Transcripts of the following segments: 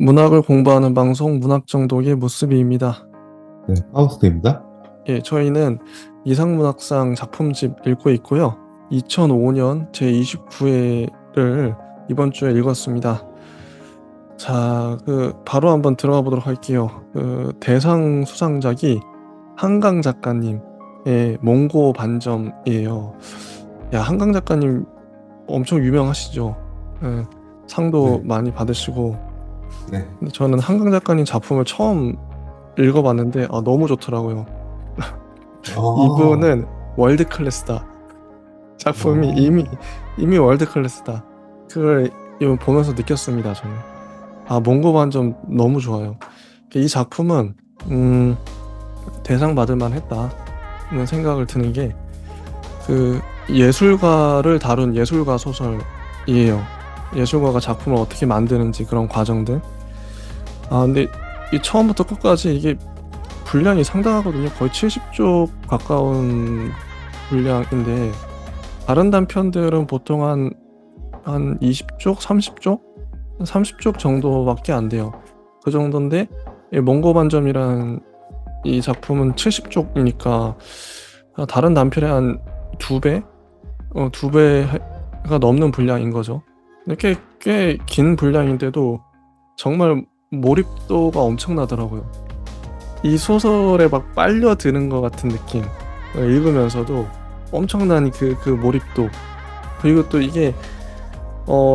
문학을 공부하는 방송 문학정독의 무스비입니다. 네, 하우스입니다. 예, 저희는 이상문학상 작품집 읽고 있고요. 2005년 제29회를 이번 주에 읽었습니다. 자, 바로 한번 들어가 보도록 할게요. 대상 수상작이 한강 작가님의 몽고 반점이에요. 야, 한강 작가님 엄청 유명하시죠? 예, 상도 네, 많이 받으시고. 네. 근데 저는 한강 작가님 작품을 처음 읽어봤는데 너무 좋더라고요. 아, 이분은 월드 클래스다. 작품이 이미 아, 이미 월드 클래스다. 그걸 이번 보면서 느꼈습니다. 저는 몽고 반점 너무 좋아요. 이 작품은 음, 대상 받을 만했다는 생각을 드는 게 예술가를 다룬 예술가 소설이에요. 예술가가 작품을 어떻게 만드는지 그런 과정들. 근데 이 처음부터 끝까지 이게 분량이 상당하거든요. 거의 70쪽 가까운 분량인데 다른 단편들은 보통 한 20쪽, 30쪽, 30쪽 정도밖에 안 돼요. 그 정도인데 이 몽고 반점이라는 이 작품은 70쪽이니까 다른 단편의 한 두 배, 두 배가 넘는 분량인 거죠. 근데 꽤 긴 분량인데도 정말 몰입도가 엄청나더라고요. 이 소설에 막 빨려드는 것 같은 느낌. 읽으면서도 엄청난 그 몰입도. 그리고 또 이게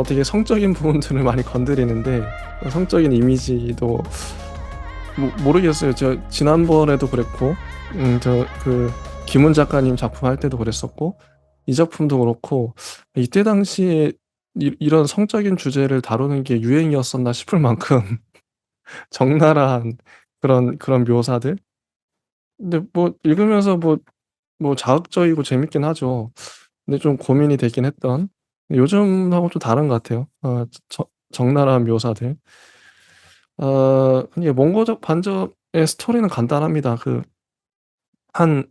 되게 성적인 부분들을 많이 건드리는데 성적인 이미지도 모르겠어요. 저 지난번에도 그랬고, 저 김훈 작가님 작품 할 때도 그랬었고, 이 작품도 그렇고 이때 당시에 이런 성적인 주제를 다루는 게 유행이었었나 싶을 만큼 적나라한 그런 묘사들. 근데 뭐 읽으면서 뭐 자극적이고 재밌긴 하죠. 근데 좀 고민이 되긴 했던. 요즘하고 좀 다른 것 같아요. 적나라한 묘사들. 이게 몽고적 반점의 스토리는 간단합니다. 한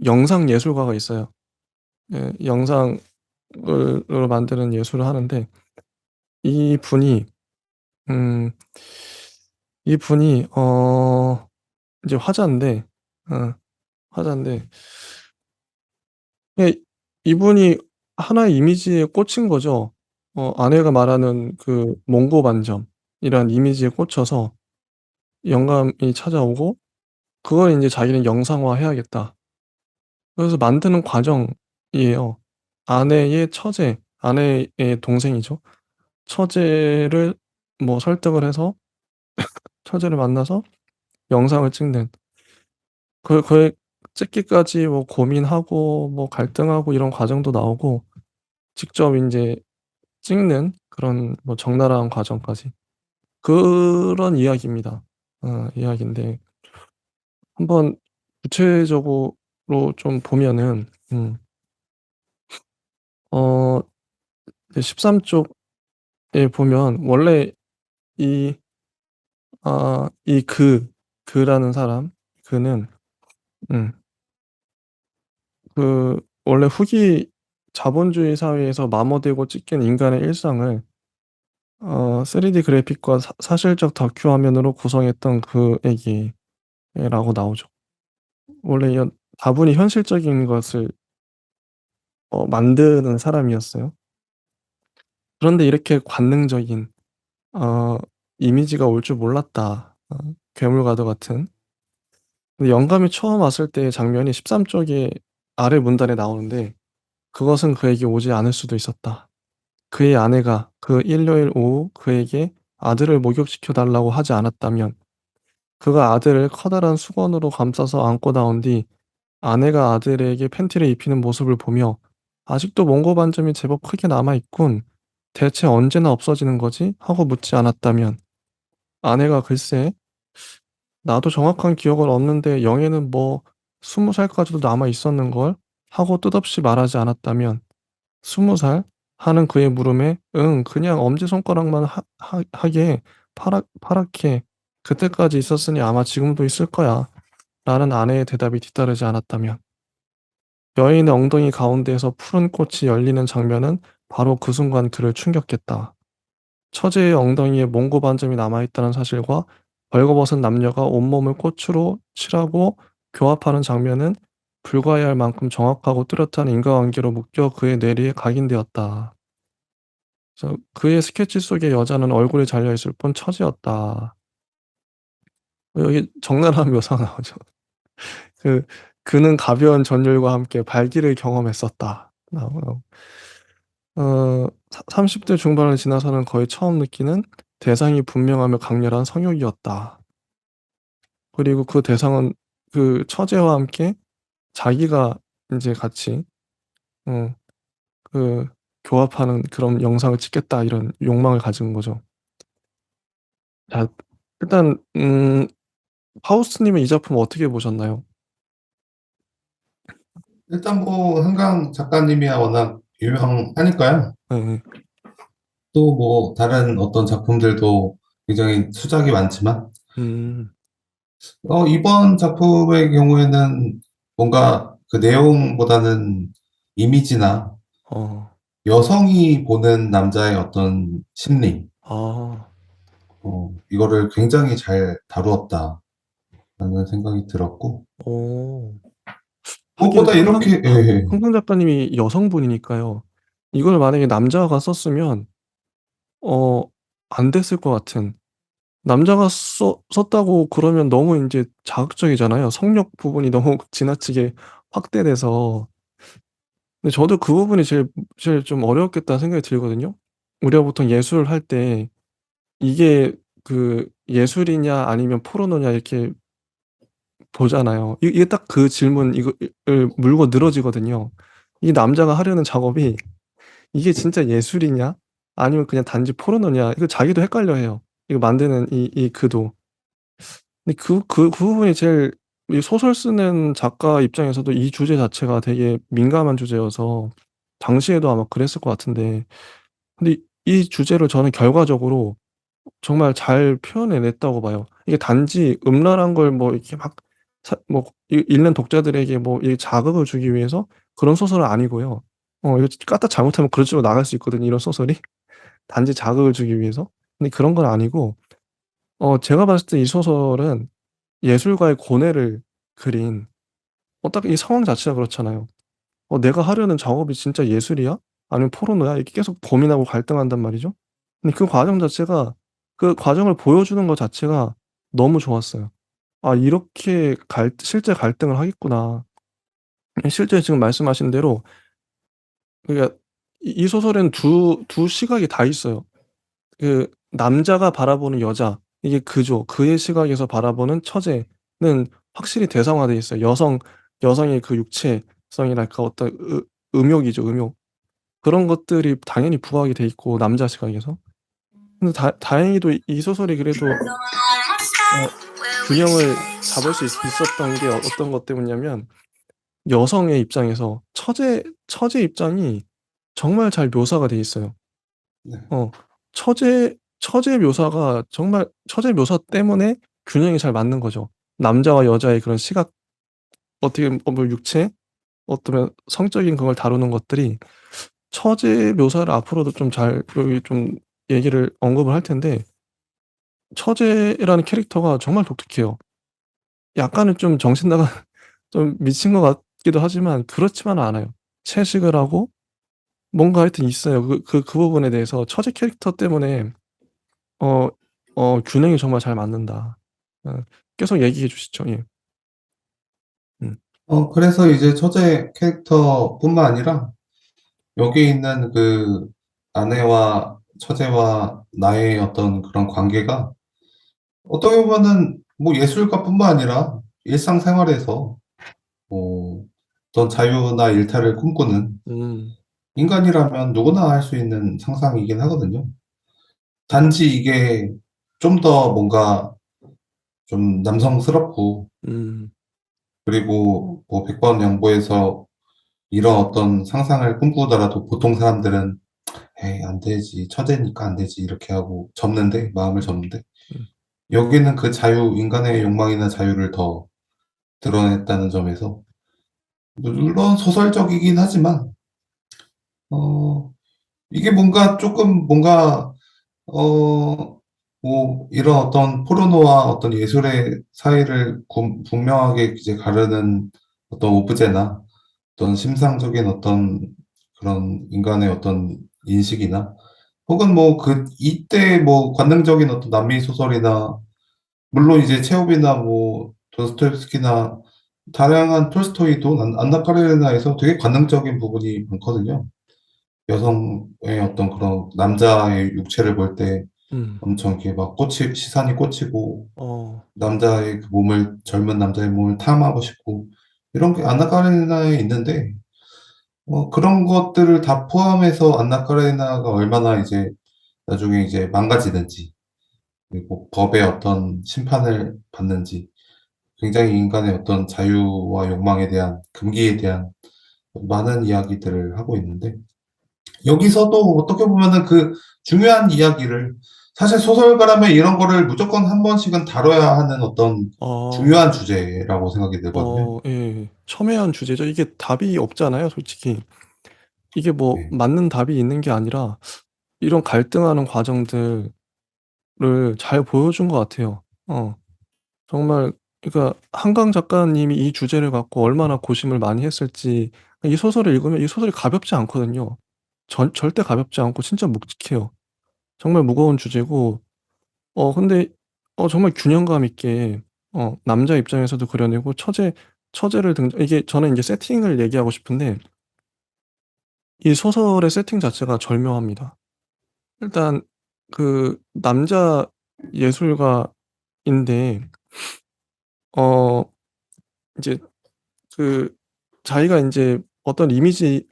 영상 예술가가 있어요. 예, 영상을 으로 만드는 예술을 하는데 이분이 음 이분이 이제 어 화자인데 예, 이분이 하나의 이미지에 꽂힌 거죠. 아내가 말하는 몽고 반점이란 이미지에 꽂혀서 영감이 찾아오고 그걸 인제 자기는 영상화해야겠다. 그래서 만드는 과정이에요. 아내의 동생이죠. 처제를 뭐 설득을 해서 처제를 만나서 영상을 찍는 그걸 찍기까지 뭐 고민하고 뭐 갈등하고 이런 과정도 나오고 직접 인제 찍는 그런 뭐 적나라한 과정까지 그런 이야기입니다. 이야기인데 한번 구체적으로 좀 보면은 어 이제 13 쪽에 보면 원래 이 이 그라는 사람 그는 음 원래 후기 자본주의 사회에서 마모되고 찍힌 인간의 일상을 3D 그래픽과 사실적 다큐 화면으로 구성했던 그 얘기라고 나오죠. 원래 다분히 현실적인 것을 만드는 사람이었어요. 그런데 이렇게 관능적인 어 이미지가 올 줄 몰랐다. 괴물과도 같은. 근데 영감이 처음 왔을 때의 장면이 13 쪽의 아래 문단에 나오는데 그것은 그에게 오지 않을 수도 있었다. 그의 아내가 그 일요일 오후 그에게 아들을 목욕시켜 달라고 하지 않았다면 그가 아들을 커다란 수건으로 감싸서 안고 나온 뒤 아내가 아들에게 팬티를 입히는 모습을 보며 '아직도 몽고 반점이 제법 크게 남아 있군. 대체 언제나 없어지는 거지?' 하고 묻지 않았다면 아내가 "글쎄 나도 정확한 기억은 없는데 영애는 뭐 20 살까지도 남아 있었는걸." 하고 뜻없이 말하지 않았다면 "20 살?" 하는 그의 물음에 "응 그냥 엄지손가락만 하게 파랗게 그때까지 있었으니 아마 지금도 있을 거야." 라는 아내의 대답이 뒤따르지 않았다면 여인의 엉덩이 가운데에서 푸른 꽃이 열리는 장면은 바로 그 순간 그를 충격했다. 처제의 엉덩이에 몽고 반점이 남아있다는 사실과 벌거벗은 남녀가 온몸을 꽃으로 칠하고 교합하는 장면은 불가해야 할 만큼 정확하고 뚜렷한 인과관계로 묶여 그의 뇌리에 각인되었다. 그래서 그의 스케치 속의 여자는 얼굴이 잘려있을 뿐 처제였다. 여기 적나라한 묘사가 나오죠. 그 그는 가벼운 전율과 함께 발기를 경험했었다. 나오고 30대 중반을 지나서는 거의 처음 느끼는 대상이 분명하며 강렬한 성욕이었다. 그리고 그 대상은 그 처제와 함께 자기가 인제 같이 어 그 교합하는 그런 영상을 찍겠다 이런 욕망을 가진 거죠. 자, 일단 파우스트 님은 이 작품 어떻게 보셨나요? 일단 뭐 한강 작가님이야 워낙 유명하니까요. 예예. 또 뭐 다른 어떤 작품들도 굉장히 수작이 많지만 음. 이번 작품의 경우에는 뭔가 그 내용보다는 이미지나 어. 여성이 보는 남자의 어떤 심리, 아. 이거를 굉장히 잘 다루었다라는 생각이 들었고, 어. 하긴 무엇보다 이렇게, 예, 예. 한강 작가님이 여성분이니까요. 이걸 만약에 남자가 썼으면 어 안 됐을 것 같은, 남자가 썼다고 그러면 너무 인제 자극적이잖아요. 성력 부분이 너무 지나치게 확대돼서. 근데 저도 그 부분이 제일 좀 어려웠겠다는 생각이 들거든요. 우리가 보통 예술할 때 이게 그 예술이냐 아니면 포르노냐 이렇게 보잖아요. 이게 딱 그 질문 이거 을 물고 늘어지거든요. 이 남자가 하려는 작업이 이게 진짜 예술이냐 아니면 그냥 단지 포르노냐, 이거 자기도 헷갈려해요. 이거 만드는 이 그도. 근데 그 부분이 제일, 이 소설 쓰는 작가 입장에서도 이 주제 자체가 되게 민감한 주제여서 당시에도 아마 그랬을 것 같은데, 근데 이 주제를 저는 결과적으로 정말 잘 표현해 냈다고 봐요. 이게 단지 음란한 걸 뭐 이렇게 막 뭐 읽는 독자들에게 뭐 이 자극을 주기 위해서 그런 소설은 아니고요. 이거 까딱 잘못하면 그런 쪽으로 나갈 수 있거든요, 이런 소설이. 단지 자극을 주기 위해서. 근데 그런 건 아니고 제가 봤을 때 이 소설은 예술가의 고뇌를 그린, 딱 이 상황 자체가 그렇잖아요. '내가 하려는 작업이 진짜 예술이야? 아니면 포르노야?' 이렇게 계속 고민하고 갈등한단 말이죠. 근데 그 과정 자체가, 그 과정을 보여주는 것 자체가 너무 좋았어요. '아 이렇게 실제 갈등을 하겠구나.' 실제 지금 말씀하신 대로, 그러니까 이 소설에는 두 시각이 다 있어요. 그 남자가 바라보는 여자, 이게 그죠. 그의 시각에서 바라보는 처제는 확실히 대상화돼 있어요. 여성의 그 육체성이랄까 어떤 음욕이죠, 음욕. 그런 것들이 당연히 부각이 돼 있고, 남자 시각에서. 근데 다행히도 이 소설이 그래도 어 균형을 잡을 수 있었던 게 어떤 것 때문이냐면, 여성의 입장에서 처제 입장이 정말 잘 묘사가 돼 있어요. 네. 처제 묘사가 정말, 처제 묘사 때문에 균형이 잘 맞는 거죠. 남자와 여자의 그런 시각, 어떻게 뭐 육체, 어쩌면 성적인 그걸 다루는 것들이, 처제 묘사를 앞으로도 좀 잘 여기 좀 얘기를 언급을 할 텐데, 처제라는 캐릭터가 정말 독특해요. 약간은 좀 정신 나간 좀 미친 것 같기도 하지만 그렇지만은 않아요. 채식을 하고 뭔가 하여튼 있어요. 그 부분에 대해서 처제 캐릭터 때문에 어 균형이 정말 잘 맞는다. 어 계속 얘기해 주시죠. 예. 음. 그래서 이제 처제 캐릭터뿐만 아니라 여기 있는 그 아내와 처제와 나의 어떤 그런 관계가 어떻게 보면은 뭐 예술가뿐만 아니라 일상생활에서 뭐 어떤 자유나 일탈을 꿈꾸는 음. 인간이라면 누구나 할 수 있는 상상이긴 하거든요. 단지 이게 좀 더 뭔가 좀 남성스럽고, 음. 그리고 뭐 100번 양보해서 이런 어떤 상상을 꿈꾸더라도 보통 사람들은 에이, 안 되지. 처제니까 안 되지. 이렇게 하고 접는데, 마음을 접는데, 음. 여기는 그 자유, 인간의 욕망이나 자유를 더 드러냈다는 점에서, 물론 소설적이긴 하지만, 어, 이게 뭔가 조금 뭔가, 어, 뭐, 이런 어떤 포르노와 어떤 예술의 사이를 분명하게 이제 가르는 어떤 오브제나 어떤 심상적인 어떤 그런 인간의 어떤 인식이나 혹은 뭐 이때 뭐 관능적인 어떤 남미 소설이나 물론 이제 체홉이나 뭐 도스토옙스키나 다양한 톨스토이도 안나 카레리나에서 되게 관능적인 부분이 많거든요. 여성의 어떤 그런 남자의 육체를 볼 때 음. 엄청 이렇게 막 시선이 꽂히고 어. 남자의 그 몸을 젊은 남자의 몸을 탐하고 싶고 이런 게 안나 카레니나에 있는데 그런 것들을 다 포함해서 안나 카레니나가 얼마나 이제 나중에 이제 망가지는지 그리고 법의 어떤 심판을 받는지 굉장히 인간의 어떤 자유와 욕망에 대한 금기에 대한 많은 이야기들을 하고 있는데 여기서도 어떻게 보면은 그 중요한 이야기를 사실 소설가라면 이런 거를 무조건 한 번씩은 다뤄야 하는 어떤 어. 중요한 주제라고 생각이 들거든요. 예. 첨예한 주제죠. 이게 답이 없잖아요, 솔직히. 이게 뭐 네. 맞는 답이 있는 게 아니라 이런 갈등하는 과정들을 잘 보여준 것 같아요. 정말, 그러니까 한강 작가님이 이 주제를 갖고 얼마나 고심을 많이 했을지. 이 소설을 읽으면 이 소설이 가볍지 않거든요. 절대 가볍지 않고 진짜 묵직해요. 정말 무거운 주제고 근데 정말 균형감 있게 남자 입장에서도 그려내고 처제를 이게 저는 인제 세팅을 얘기하고 싶은데 이 소설의 세팅 자체가 절묘합니다. 일단 그 남자 예술가인데 어 이제 그 자기가 인제 어떤 이미지,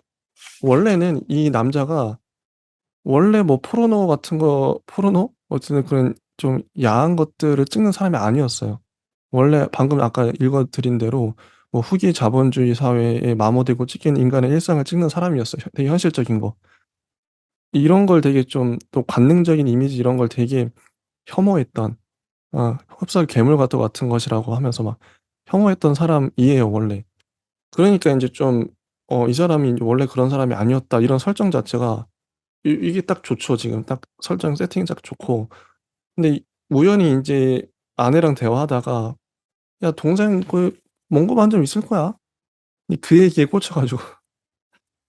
원래는 이 남자가 원래 뭐 포르노 어쨌든 그런 좀 야한 것들을 찍는 사람이 아니었어요. 원래 방금 아까 읽어 드린 대로 뭐 후기 자본주의 사회에 마모되고 찍힌 인간의 일상을 찍는 사람이었어요. 되게 현실적인 거. 이런 걸 되게 좀 또 관능적인 이미지 이런 걸 되게 혐오했던, 흡사하게 괴물과 또 같은 것이라고 하면서 막 혐오했던 사람이에요, 원래. 그러니까 인제 좀 '이 사람이 인제 원래 그런 사람이 아니었다.' 이런 설정 자체가 이게 딱 좋죠, 지금. 딱 설정 세팅이 딱 좋고. 근데 우연히 인제 아내랑 대화하다가 "야, 동생 몽고 반점 있을 거야." 그 얘기에 꽂혀 가지고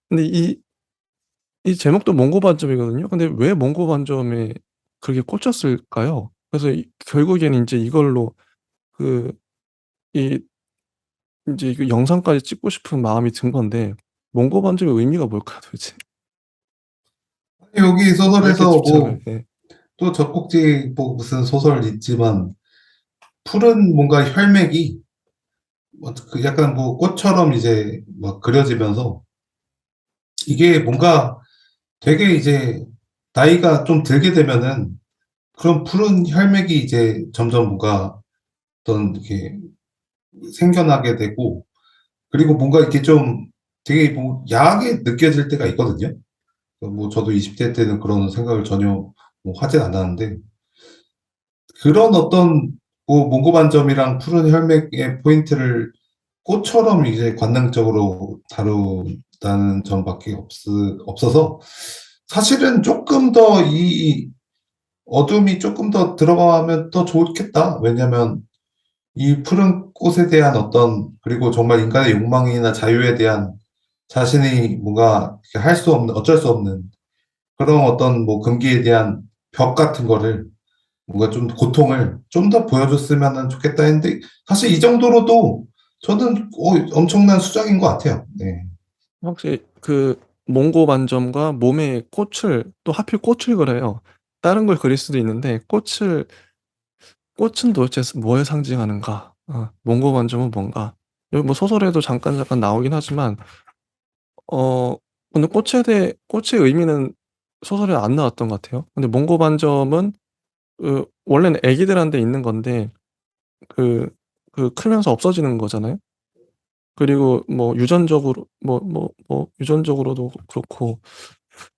근데 이 제목도 몽고 반점이거든요. 근데 왜 몽고 반점에 그렇게 꽂혔을까요? 그래서 결국에는 인제 이걸로 그 이 인제 그 영상까지 찍고 싶은 마음이 든 건데, 몽고 반점의 의미가 뭘까요, 도대체? 여기 왜 이렇게 소설에서 집착을, 뭐 예. 또 젖꼭지 뭐 무슨 소설 있지만 푸른 뭔가 혈맥이 그 약간 뭐 꽃처럼 이제 막 그려지면서 이게 뭔가 되게 이제 나이가 좀 들게 되면은 그런 푸른 혈맥이 이제 점점 뭔가 어떤 이렇게 생겨나게 되고 그리고 뭔가 이렇게 좀 되게 뭐 야하게 느껴질 때가 있거든요. 뭐 저도 20대 때는 그런 생각을 전혀 뭐 하진 않았는데 그런 어떤 뭐 몽고반점이랑 푸른 혈맥의 포인트를 꽃처럼 이제 관능적으로 다룬다는 점밖에 없어서 사실은 조금 더 이 어둠이 조금 더 들어가면 더 좋겠다. 왜냐면 이 푸른 꽃에 대한 어떤 그리고 정말 인간의 욕망이나 자유에 대한 자신이 뭔가 할 수 없는 어쩔 수 없는 그런 어떤 뭐 금기에 대한 벽 같은 거를 뭔가 좀 고통을 좀 더 보여줬으면 좋겠다 했는데 사실 이 정도로도 저는 엄청난 수작인 것 같아요. 네. 확실히 그 몽고 반점과 몸에 꽃을, 또 하필 꽃을 그려요. 다른 걸 그릴 수도 있는데 꽃은 도대체 뭘 상징하는가? 몽고 반점은 뭔가? 여기 뭐 소설에도 잠깐 나오긴 하지만 어 근데 꽃의 의미는 소설에 안 나왔던 것 같아요. 근데 몽고 반점은 원래는 애기들한테 있는 건데 그 크면서 없어지는 거잖아요. 그리고 뭐 유전적으로 유전적으로도 그렇고,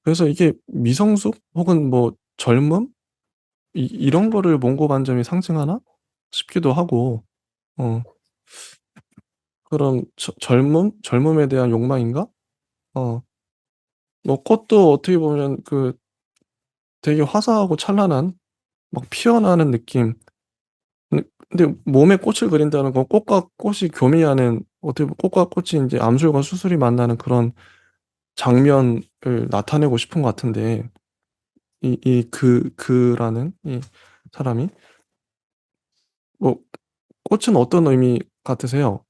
그래서 이게 미성숙 혹은 뭐 젊음, 이런 거를 몽고 반점이 상징하나 싶기도 하고. 어 그런 젊음에 대한 욕망인가? 뭐 꽃도 어떻게 보면 되게 화사하고 찬란한 막 피어나는 느낌. 근데 몸에 꽃을 그린다는 건 꽃과 꽃이 교미하는, 어떻게 보면 꽃과 꽃이 인제 암술과 수술이 만나는 그런 장면을 나타내고 싶은 것 같은데, 그라는 이 사람이 뭐 꽃은 어떤 의미 같으세요?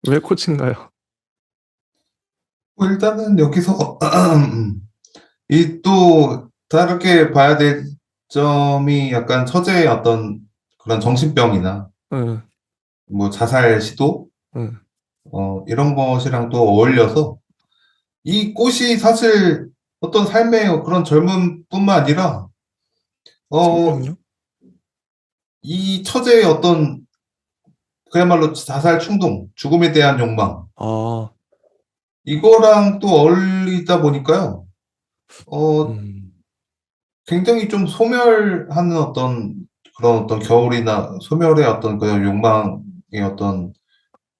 왜 꽃인가요? 뭐 일단은 여기서 이 또 다르게 봐야 될 점이 약간 처제의 어떤 그런 정신병이나 예. 뭐 자살 시도 예. 이런 것이랑 또 어울려서 이 꽃이 사실 어떤 삶의 그런 젊음뿐만 아니라 어 생명력? 이 처제의 어떤 그야말로 자살 충동, 죽음에 대한 욕망 아. 이거랑 또 어울리다 보니까요. 어 음. 굉장히 좀 소멸하는 어떤 그런 어떤 겨울이나 소멸의 어떤 그런 욕망의 어떤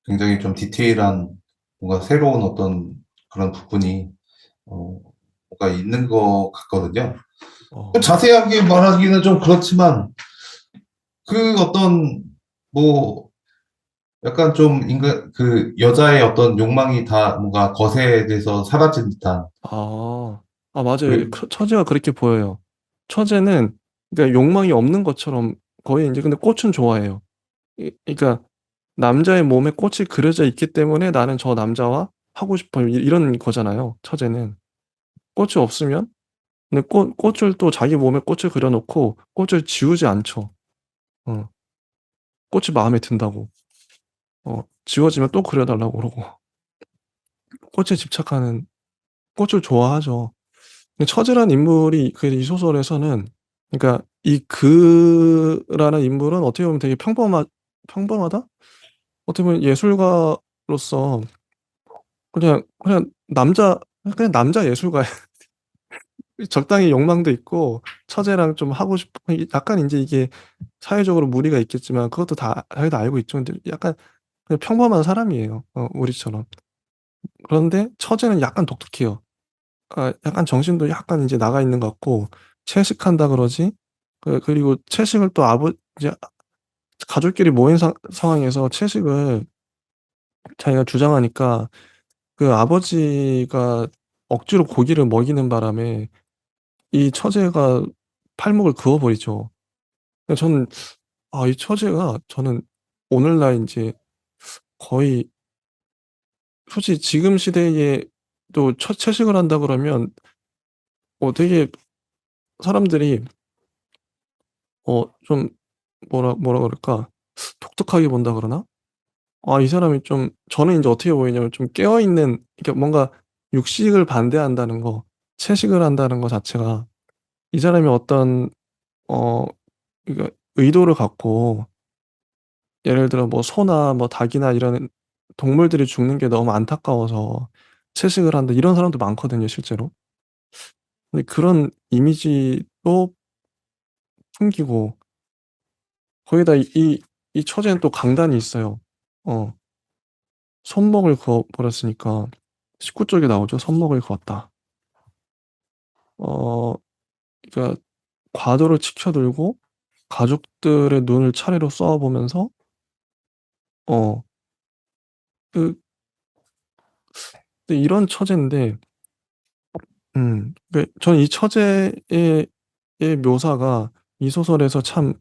굉장히 좀 디테일한 뭔가 새로운 어떤 그런 부분이 어 뭔가 있는 것 같거든요. 어. 자세하게 말하기는 좀 그렇지만 그 어떤 뭐 약간 좀 인간 그 여자의 어떤 욕망이 다 뭔가 거세돼서 사라진 듯한 아. 아 맞아요. 그리 처제가 그렇게 보여요. 처제는 그러니까 욕망이 없는 것처럼 거의 인제, 근데 꽃은 좋아해요. 그러니까 남자의 몸에 꽃이 그려져 있기 때문에 '나는 저 남자와 하고 싶어.' 이런 거잖아요, 처제는. 꽃이 없으면, 근데 꽃을 또 자기 몸에 꽃을 그려 놓고 꽃을 지우지 않죠. 어. 꽃이 마음에 든다고. 지워지면 또 그려 달라고 그러고. 꽃에 집착하는, 꽃을 좋아하죠. 근데 처제라는 인물이 이 소설에서는, 그러니까 이 그라는 인물은 어떻게 보면 되게 평범하다? 어떻게 보면 예술가로서 그냥 남자 예술가예요. 적당히 욕망도 있고 처제랑 좀 하고 싶은 약간 인제 이게 사회적으로 무리가 있겠지만 그것도 다 자기도 알고 있죠. 근데 약간 그냥 평범한 사람이에요, 우리처럼. 그런데 처제는 약간 독특해요. 약간 정신도 약간 인제 나가 있는 것 같고, 채식한다 그러지, 그리고 채식을 또 이제 가족끼리 모인 상황에서 채식을 자기가 주장하니까 그 아버지가 억지로 고기를 먹이는 바람에 이 처제가 팔목을 그어 버리죠. 그러니까 저는, 이 처제가, 저는 오늘날 인제 거의, 솔직히 지금 시대에 또 채식을 한다 그러면 되게 사람들이 좀 뭐라 그럴까? 독특하게 본다 그러나? 이 사람이 좀, 저는 인제 어떻게 보이냐면 좀 깨어 있는, 그러니까 뭔가 육식을 반대한다는 거, 채식을 한다는 거 자체가 이 사람이 어떤 어 그러니까 의도를 갖고, 예를 들어 뭐 소나 뭐 닭이나 이런 동물들이 죽는 게 너무 안타까워서 채식을 한다, 이런 사람도 많거든요, 실제로. 근데 그런 이미지도 풍기고, 거기다 이 처제는 또 강단이 있어요. 어 손목을 그어 버렸으니까 19쪽에 나오죠. "손목을 그었다." 어 그러니까 과도를 치켜들고 가족들의 눈을 차례로 쏘아 보면서, 어 그 이런 처제인데, 저는 이 처제의 묘사가 이 소설에서 참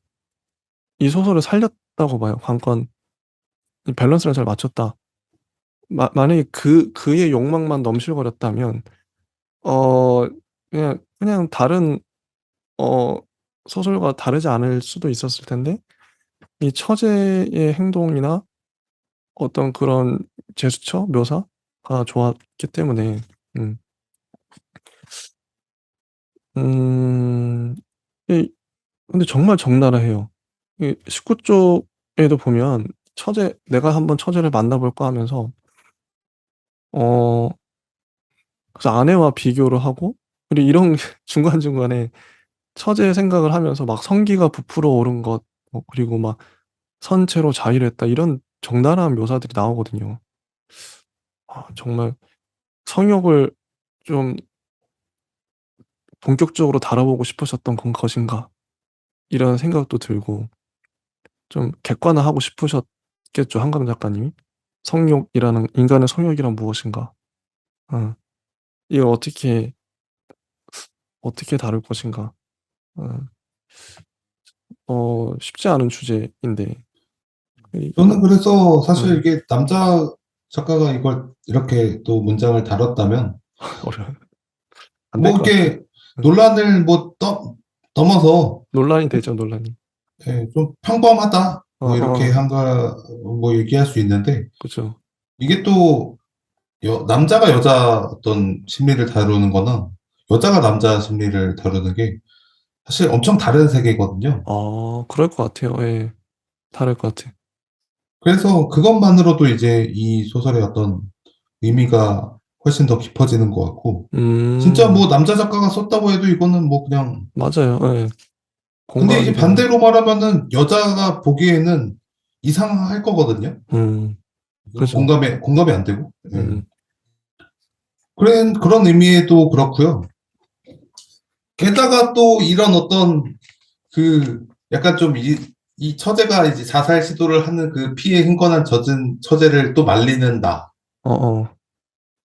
이 소설을 살렸다고 봐요. 관건 이 밸런스를 잘 맞췄다. 만약에 그의 욕망만 넘실거렸다면 어 그냥 다른 어 소설과 다르지 않을 수도 있었을 텐데, 이 처제의 행동이나 어떤 그런 제스처, 묘사가 좋았기 때문에. 음 음 이 근데 정말 적나라해요. 이 19 쪽에도 보면 "내가 한번 처제를 만나 볼까?" 하면서 어 그래서 아내와 비교를 하고, 그리고 이런 중간중간에 처제의 생각을 하면서 막 "성기가 부풀어 오른 것." 그리고 막 "선체로 자유했다." 이런 적나라한 묘사들이 나오거든요. 정말 성욕을 좀 본격적으로 다뤄보고 싶으셨던 것인가? 이런 생각도 들고 좀 객관화하고 싶으셨겠죠, 한강 작가님이. 성욕이라는 인간의 성욕이란 무엇인가? 어, 이걸 어떻게 다룰 것인가? 어, 쉽지 않은 주제인데 저는 그래서 사실 음, 이게 남자 작가가 이걸 이렇게 또 문장을 다뤘다면 어려워. 안 될 뭐 것 같아. 이게 음, 논란을 뭐 넘어서 논란이 되죠, 논란이. 예, 좀 평범하다 어, 뭐 이렇게 어, 한가 뭐 얘기할 수 있는데 그죠. 이게 또 남자가 여자 어떤 심리를 다루는 거나 여자가 남자 심리를 다루는 게 사실 엄청 다른 세계거든요. 그럴 것 같아요. 예, 다를 것 같아. 그래서 그것만으로도 이제 이 소설의 어떤 의미가 훨씬 더 깊어지는 것 같고 진짜 음, 뭐 남자 작가가 썼다고 해도 이거는 뭐 그냥 맞아요. 예, 근데 공감이 이제 되는. 반대로 말하면은 여자가 보기에는 이상할 거거든요. 음, 이건 그죠. 공감이 안 되고. 예. 음, 그런 의미에도 그렇고요. 게다가 또 이런 어떤 그 약간 좀 이 처제가 이제 자살 시도를 하는 그 피에 흥건한 젖은 처제를 또 말리는 나. 어, 어,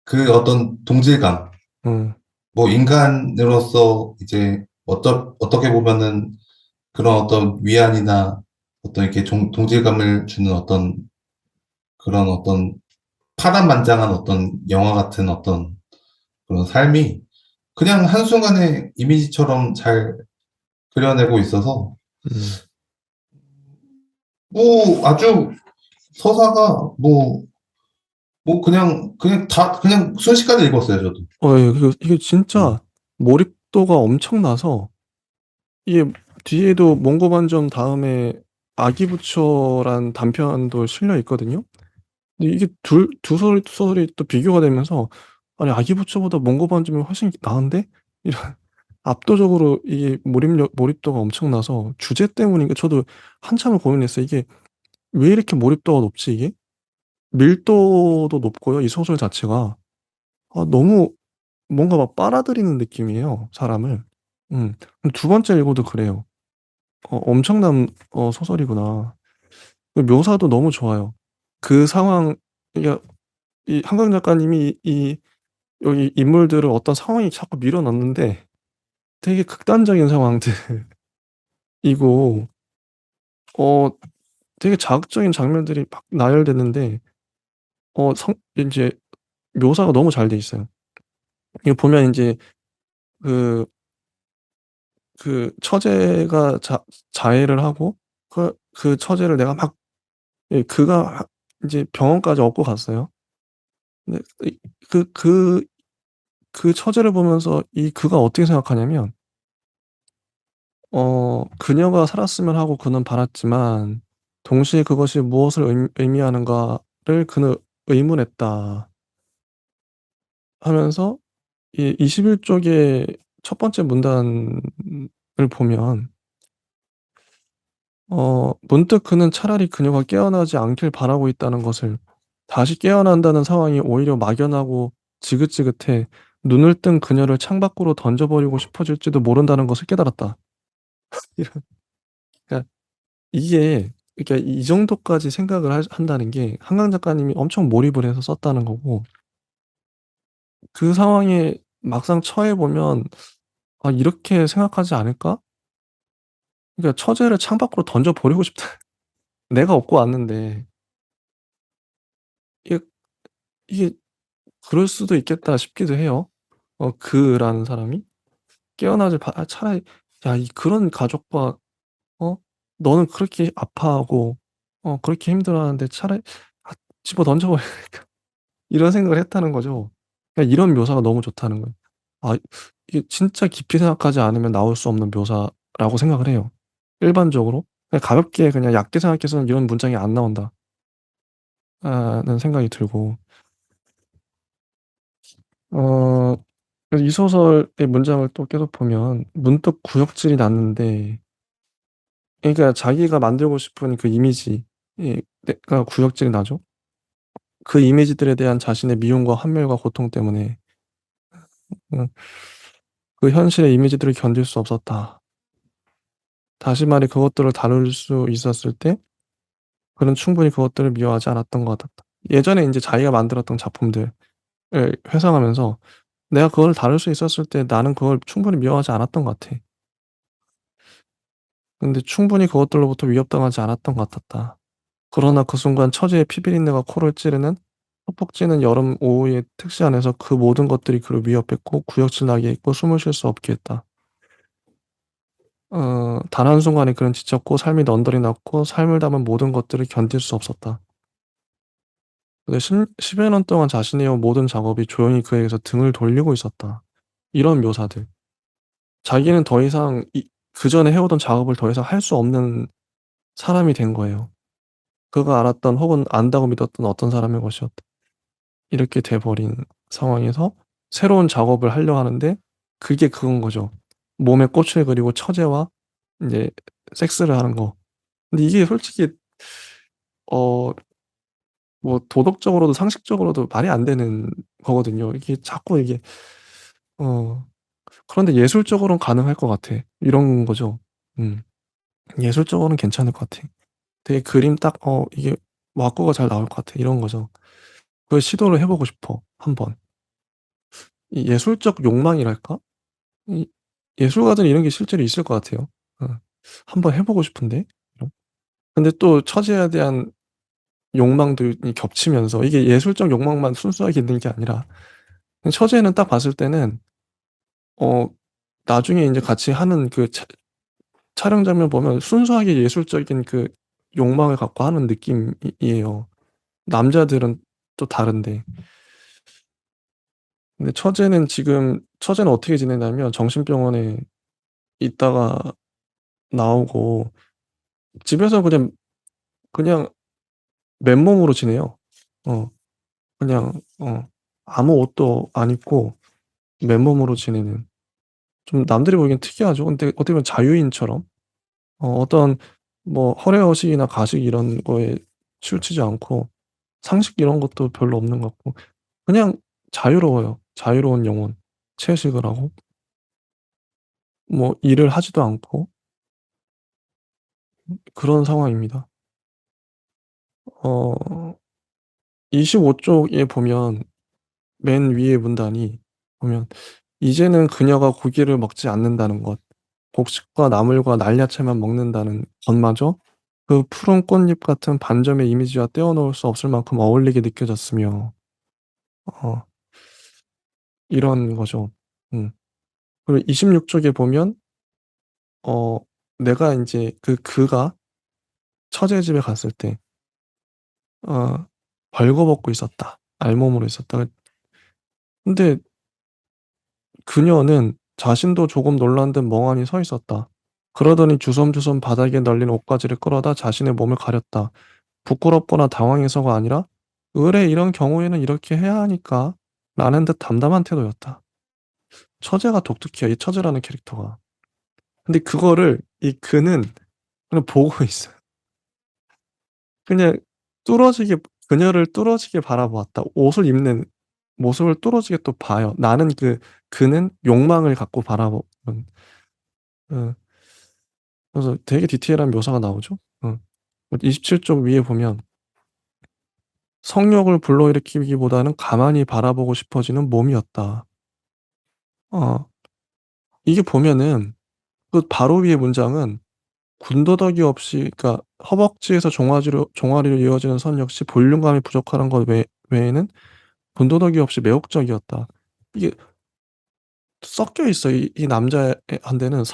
그 어떤 동질감. 음, 뭐 인간으로서 이제 어떻게 보면은 그런 어떤 위안이나 어떤 이렇게 동질감을 주는 어떤 그런 어떤 파란만장한 어떤 영화 같은 어떤 그런 삶이 그냥 한순간에 이미지처럼 잘 그려내고 있어서 음. 뭐 아주 서사가 뭐 그냥 다 그냥 순식간에 읽었어요 저도. 예, 이게 음. 진짜 몰입도가 엄청나서 이게 뒤에도 몽고반점 다음에 아기부초란 단편도 실려 있거든요. 근데 이게 두 소설이 또 비교가 되면서 아니 아기부초보다 몽고반점이 훨씬 나은데? 이런 압도적으로 이게 몰입도가 엄청나서 주제 때문인가 저도 한참을 고민했어요. 이게 왜 이렇게 몰입도가 높지 이게? 밀도도 높고요. 이 소설 자체가 너무 뭔가 막 빨아들이는 느낌이에요, 사람을. 근데 두 번째 읽어도 그래요. 엄청난 소설이구나. 그 묘사도 너무 좋아요. 그 상황, 이게 이 한강 작가님이 여기 인물들을 어떤 상황이 자꾸 밀어넣는데 되게 극단적인 상황들이고, 어, 되게 자극적인 장면들이 막 나열되는데, 이제 묘사가 너무 잘 돼 있어요. 이거 보면 이제 그, 그 처제가 자해를 하고, 그 처제를 내가 막, 예, 이제 병원까지 업고 갔어요. 근데 그, 그, 그 처제를 보면서 그가 어떻게 생각하냐면, 그녀가 살았으면 하고 그는 바랐지만, 동시에 그것이 무엇을 의미하는가를 그는 의문했다 하면서, 이 21쪽의 첫 번째 문단을 보면, 문득 그는 차라리 그녀가 깨어나지 않길 바라고 있다는 것을, 다시 깨어난다는 상황이 오히려 막연하고 지긋지긋해 눈을 뜬 그녀를 창밖으로 던져버리고 싶어질지도 모른다는 것을 깨달았다. 이런, 그러니까 이게, 그러니까 이 정도까지 생각을 한다는 게 한강 작가님이 엄청 몰입을 해서 썼다는 거고, 그 상황에 막상 처해 보면 아, 이렇게 생각하지 않을까? 그러니까 처제를 창밖으로 던져버리고 싶다. 내가 업고 왔는데 이게, 이게 그럴 수도 있겠다 싶기도 해요. 그라는 사람이 차라리 그런 가족과 어 너는 그렇게 아파하고 그렇게 힘들어하는데 차라리 아, 집어 던져버려 이런 생각을 했다는 거죠. 그러니까 이런 묘사가 너무 좋다는 거예요. 아, 이게 진짜 깊이 생각하지 않으면 나올 수 없는 묘사라고 생각을 해요. 일반적으로 그냥 가볍게 그냥 얕게 생각해서는 이런 문장이 안 나온다는 생각이 들고 어 그래서 이 소설의 문장을 또 계속 보면 문득 구역질이 났는데 그러니까 자기가 만들고 싶은 그 이미지 가 구역질이 나죠. 그 이미지들에 대한 자신의 미움과 환멸과 고통 때문에 음 그 현실의 이미지들을 견딜 수 없었다. 다시 말해 그것들을 다룰 수 있었을 때 그는 충분히 그것들을 미워하지 않았던 것 같았다. 예전에 인제 자기가 만들었던 작품들을 회상하면서 '내가 그걸 다룰 수 있었을 때 나는 그걸 충분히 미워하지 않았던 것 같아. 근데 충분히 그것들로부터 위협당하지 않았던 것 같았다. 그러나 그 순간 처지의 피비린내가 코를 찌르는 퍽퍽 찌는 여름 오후의 택시 안에서 그 모든 것들이 그를 위협했고 구역질 나게 했고 숨을 쉴 수 없게 했다. 단 한순간에 그는 지쳤고 삶이 넌덜이 났고 삶을 담은 모든 것들을 견딜 수 없었다. 근데 10여 년 동안 자신이 해온 모든 작업이 조용히 그에게서 등을 돌리고 있었다. 이런 묘사들. 자기는 더 이상 그전에 해오던 작업을 더 이상 할 수 없는 사람이 된 거예요. 그가 알았던 혹은 안다고 믿었던 어떤 사람의 것이었다. 이렇게 돼 버린 상황에서 새로운 작업을 하려 하는데 그게 그건 거죠. 몸에 꽃을 그리고 처제와 인제 섹스를 하는 거. 근데 이게 솔직히 어 뭐 도덕적으로도 상식적으로도 말이 안 되는 거거든요. 이게 자꾸 이게 어 그런데 예술적으로는 가능할 것 같아. 이런 거죠. 음. 예술적으로는 괜찮을 것 같아. 되게 그림 딱 이게 와꾸가 잘 나올 것 같아. 이런 거죠. 그걸 시도를 해 보고 싶어 한번. 이 예술적 욕망이랄까? 이 예술가들은 이런 게 실제로 있을 것 같아요. 어. 한번 해 보고 싶은데. 이런. 근데 또 처제에 대한 욕망들이 겹치면서 이게 예술적 욕망만 순수하게 있는 게 아니라 처제는 딱 봤을 때는 어 나중에 인제 같이 하는 그 촬영 장면 보면 순수하게 예술적인 그 욕망을 갖고 하는 느낌이에요. 남자들은 또 다른데. 근데 처제는 어떻게 지내냐면 정신병원에 있다가 나오고 집에서 그냥 맨몸으로 지내요. 어 그냥 아무 옷도 안 입고 맨몸으로 지내는 좀 남들이 보기엔 특이하죠. 근데 어떻게 보면 자유인처럼 어떤 뭐 허례허식이나 가식 이런 거에 치우치지 않고 상식 이런 것도 별로 없는 것 같고 그냥 자유로워요. 자유로운 영혼. 채식을 하고 뭐 일을 하지도 않고 그런 상황입니다. 어 25 쪽에 보면 맨 위에 문단이 보면 "이제는 그녀가 고기를 먹지 않는다는 것, 곡식과 나물과 날야채만 먹는다는 것마저 그 푸른 꽃잎 같은 반점의 이미지와 떼어놓을 수 없을 만큼 어울리게 느껴졌으며" 어 이런 거죠. 음. 그리고 26 쪽에 보면 어 내가 인제 그가 처제 집에 갔을 때 어 벌거벗고 있었다. 알몸으로 있었다. 근데 그녀는 자신도 조금 놀란 듯 멍하니 서 있었다. 그러더니 주섬주섬 바닥에 널린 옷가지를 끌어다 자신의 몸을 가렸다. 부끄럽거나 당황해서가 아니라 "의뢰 이런 경우에는 이렇게 해야 하니까." 라는 듯 담담한 태도였다. 처제가 독특해요, 이 처제라는 캐릭터가. 근데 그거를 그는 그냥 보고 있어요. 그냥 뚫어지게 그녀를 뚫어지게 바라보았다. 옷을 입는 모습을 뚫어지게 또 봐요. 그는 욕망을 갖고 바라보는 어 그래서 되게 디테일한 묘사가 나오죠. 27쪽 위에 보면 "성욕을 불러일으키기보다는 가만히 바라보고 싶어지는 몸이었다." 어 이게 보면은 그 바로 위에 문장은 군더더기 없이 그러니까 "허벅지에서 종아리로 이어지는 선 역시 볼륨감이 부족하는 것 외에는 군더더기 없이 매혹적이었다." 이게 섞여 있어요. 이 남자한테는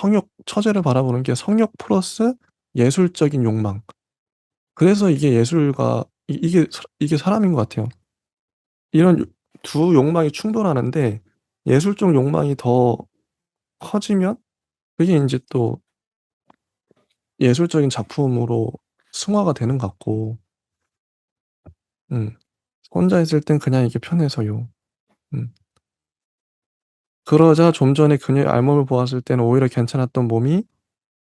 처제를 바라보는 게 성욕 플러스 예술적인 욕망. 그래서 이게 예술가 이게 사람인 것 같아요. 이런 두 욕망이 충돌하는데 예술적 욕망이 더 커지면 그게 인제 또 예술적인 작품으로 승화가 되는 것 같고 음 혼자 있을 땐 그냥 이게 편해서요. 음. 그러자 좀 전에 그녀의 알몸을 보았을 때는 오히려 괜찮았던 몸이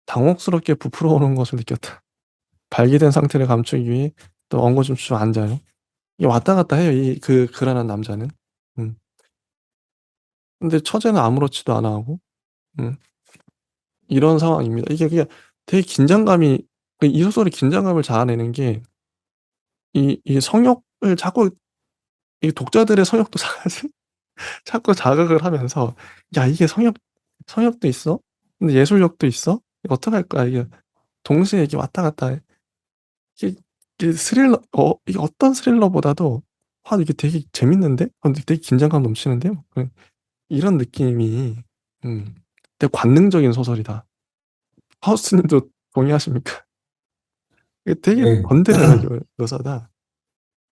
당혹스럽게 부풀어 오르는 것을 느꼈다. 발기된 상태를 감추기 위해 또 엉거주춤 앉아요. 이게 왔다 갔다 해요, 그 불안한 남자는. 음. 근데 처제는 아무렇지도 않아 하고 음. 이런 상황입니다. 이게 그냥 되게 긴장감이 이 소설이 긴장감을 자아내는 게 이 성역을 자꾸 이 독자들의 성역도 자꾸 자극을 하면서 '야 이게 성역도 있어? 근데 예술력도 있어? 이거 어떡할까?' 이게 동시에 이게 왔다 갔다 이게 스릴러 이게 어떤 스릴러보다도 '아 이게 되게 재밌는데? 근데 되게 긴장감 넘치는데요?' 이런 느낌이 되게 관능적인 소설이다. 하우스 님도 동의하십니까? 이게 되게 네. 번들어요 묘사가.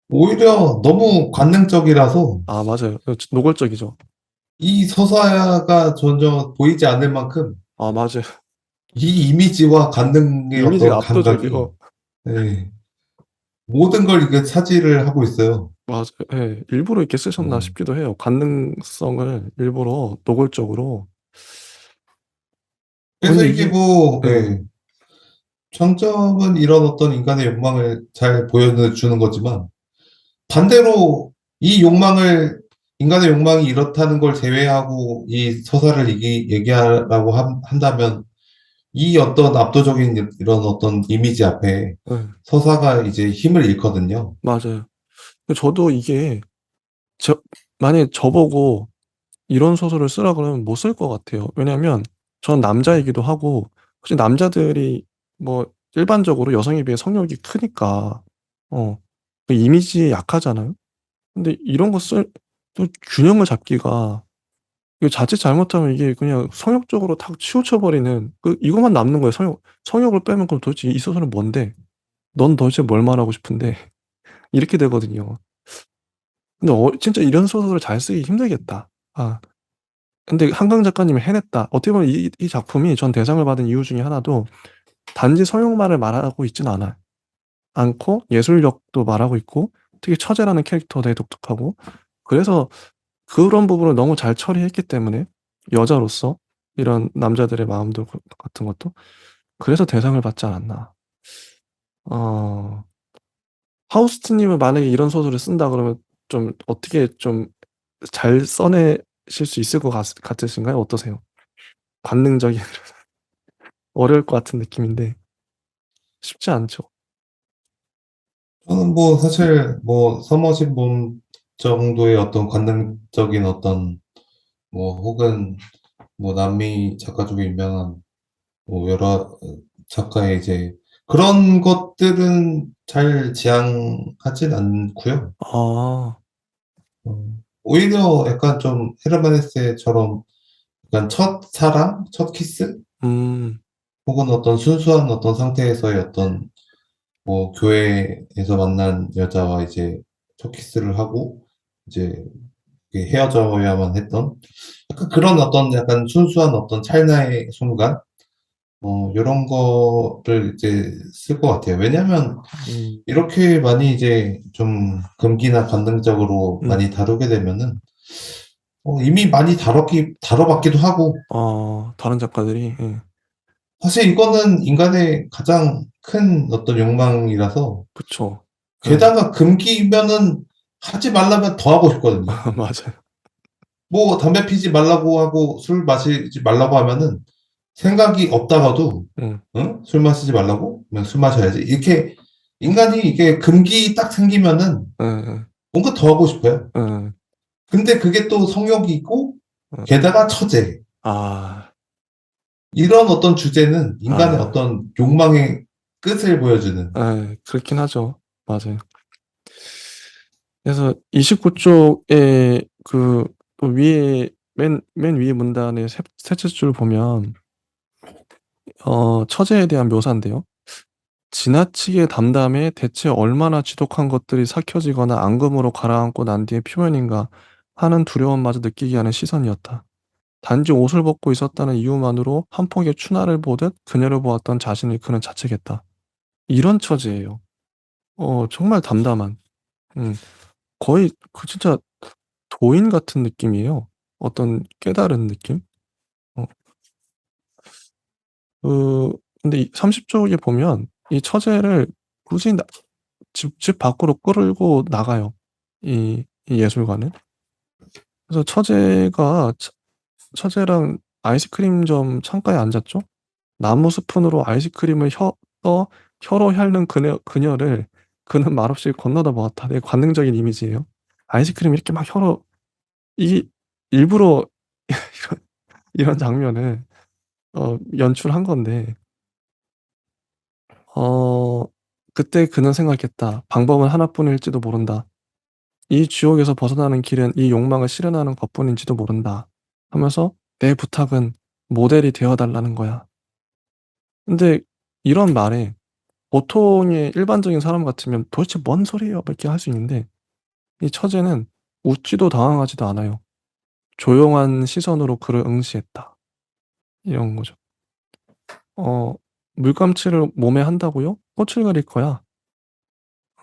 오히려 너무 관능적이라서 아 맞아요. 노골적이죠. 이 서사가 전혀 보이지 않을 만큼 아 맞아요. 이 이미지와 관능의 이미지가 어떤 감각이 압도적이고 네, 모든 걸 이게 차지를 하고 있어요. 맞아요. 예. 일부러 이렇게 쓰셨나 음. 싶기도 해요. 관능성을 일부러 노골적으로. 그래서 근데 이게 이게 뭐 예. 예, 장점은 이런 어떤 인간의 욕망을 잘 보여주는 거지만 반대로 이 욕망을 인간의 욕망이 이렇다는 걸 제외하고 이 서사를 얘기하라고 한다면 이 어떤 압도적인 이런 어떤 이미지 앞에 예. 서사가 이제 힘을 잃거든요. 맞아요. 저도 이게 저 만약에 저보고 이런 소설을 쓰라 그러면 못 쓸 것 같아요. 왜냐하면 전 남자이기도 하고 혹시 남자들이 뭐 일반적으로 여성에 비해 성욕이 크니까 그 이미지에 약하잖아요. 근데 이런 거 또 균형을 잡기가 이거 자칫 잘못하면 이게 그냥 성역적으로 탁 치우쳐 버리는 이것만 남는 거예요. 성역을 빼면 그럼 도대체 이 소설은 뭔데? 넌 도대체 뭘 말하고 싶은데? 이렇게 되거든요. 근데 진짜 이런 소설을 잘 쓰기 힘들겠다. 아 근데 한강 작가님이 해냈다. 어떻게 보면 이 작품이 전 대상을 받은 이유 중에 하나도 단지 성역만을 말하고 있진 않고 예술력도 말하고 있고 특히 처제라는 캐릭터가 되게 독특하고 그래서 그런 부분을 너무 잘 처리했기 때문에 여자로서 이런 남자들의 마음들 같은 것도 그래서 대상을 받지 않았나. 어 하우스트 님은 만약에 이런 소설을 쓴다 그러면 좀 어떻게 좀 잘 써내실 수 있을 것 같으신가요? 어떠세요? 관능적인 어려울 것 같은 느낌인데 쉽지 않죠. 저는 뭐 사실 뭐 서머신 봄 정도의 어떤 관능적인 어떤 뭐 혹은 뭐 남미 작가 중에 유명한 뭐 여러 작가의 이제 그런 것들은 잘 지향하진 않고요. 아. 오히려 약간 좀 헤르만 헤세처럼 약간 첫 사랑, 첫 키스, 음. 혹은 어떤 순수한 어떤 상태에서의 어떤 뭐 교회에서 만난 여자와 이제 첫 키스를 하고 이제 헤어져야만 했던 약간 그런 어떤 약간 순수한 어떤 찰나의 순간 요런 거를 이제 쓸 것 같아요. 왜냐면 음. 이렇게 많이 이제 좀 금기나 관능적으로 음. 많이 다루게 되면은 이미 많이 다뤄봤기도 하고 다른 작가들이 사실 이거는 인간의 가장 큰 어떤 욕망이라서 그쵸. 예. 게다가 금기면은 하지 말라면 더 하고 싶거든요. 맞아요. 뭐 담배 피지 말라고 하고 술 마시지 말라고 하면은 생각이 없다가도 음. 응? 술 마시지 말라고? 그냥 술 마셔야지. 이렇게 인간이 이게 금기 딱 생기면은 예예. 뭔가 더 하고 싶어요. 예. 근데 그게 또 성욕이 있고 어. 게다가 처제. 아. 이런 어떤 주제는 인간의 아. 어떤 욕망의 끝을 보여주는 예. 그렇긴 하죠. 맞아요. 그래서 29 쪽에 또 위에 맨 위에 문단의 셋째 줄 보면 처제에 대한 묘사인데요. "지나치게 담담해 대체 얼마나 지독한 것들이 삭혀지거나 앙금으로 가라앉고 난 뒤의 표면인가 하는 두려움마저 느끼게 하는 시선이었다. 단지 옷을 벗고 있었다는 이유만으로 한 폭의 추나를 보듯 그녀를 보았던 자신을 그는 자책했다." 이런 처지예요. 정말 담담한. 음 거의 진짜 도인 같은 느낌이에요. 어떤 깨달은 느낌? 어 근데 이 30 쪽에 보면 이 처제를 굳이 집 밖으로 끌고 나가요. 이 예술가는. 그래서 처제랑 아이스크림점 창가에 앉았죠. 나무 스푼으로 아이스크림을 혀로 핥는 그녀를 그는 말없이 건너다 보았다. 되게 관능적인 이미지예요. 아이스크림 이렇게 막 혀로 이 일부러 이런 장면을 연출한 건데 어 그때 그는 생각했다. '방법은 하나뿐일지도 모른다. 이 지옥에서 벗어나는 길은 이 욕망을 실현하는 것뿐인지도 모른다.' 하면서 '내 부탁은 모델이 되어 달라는 거야.' 근데 이런 말에 보통의 일반적인 사람 같으면 '도대체 뭔 소리예요?' 뭐 이렇게 할 수 있는데 이 처제는 웃지도 당황하지도 않아요. 조용한 시선으로 그를 응시했다. 이런 거죠. 어 "물감칠을 몸에 한다고요? 꽃을 그릴 거야."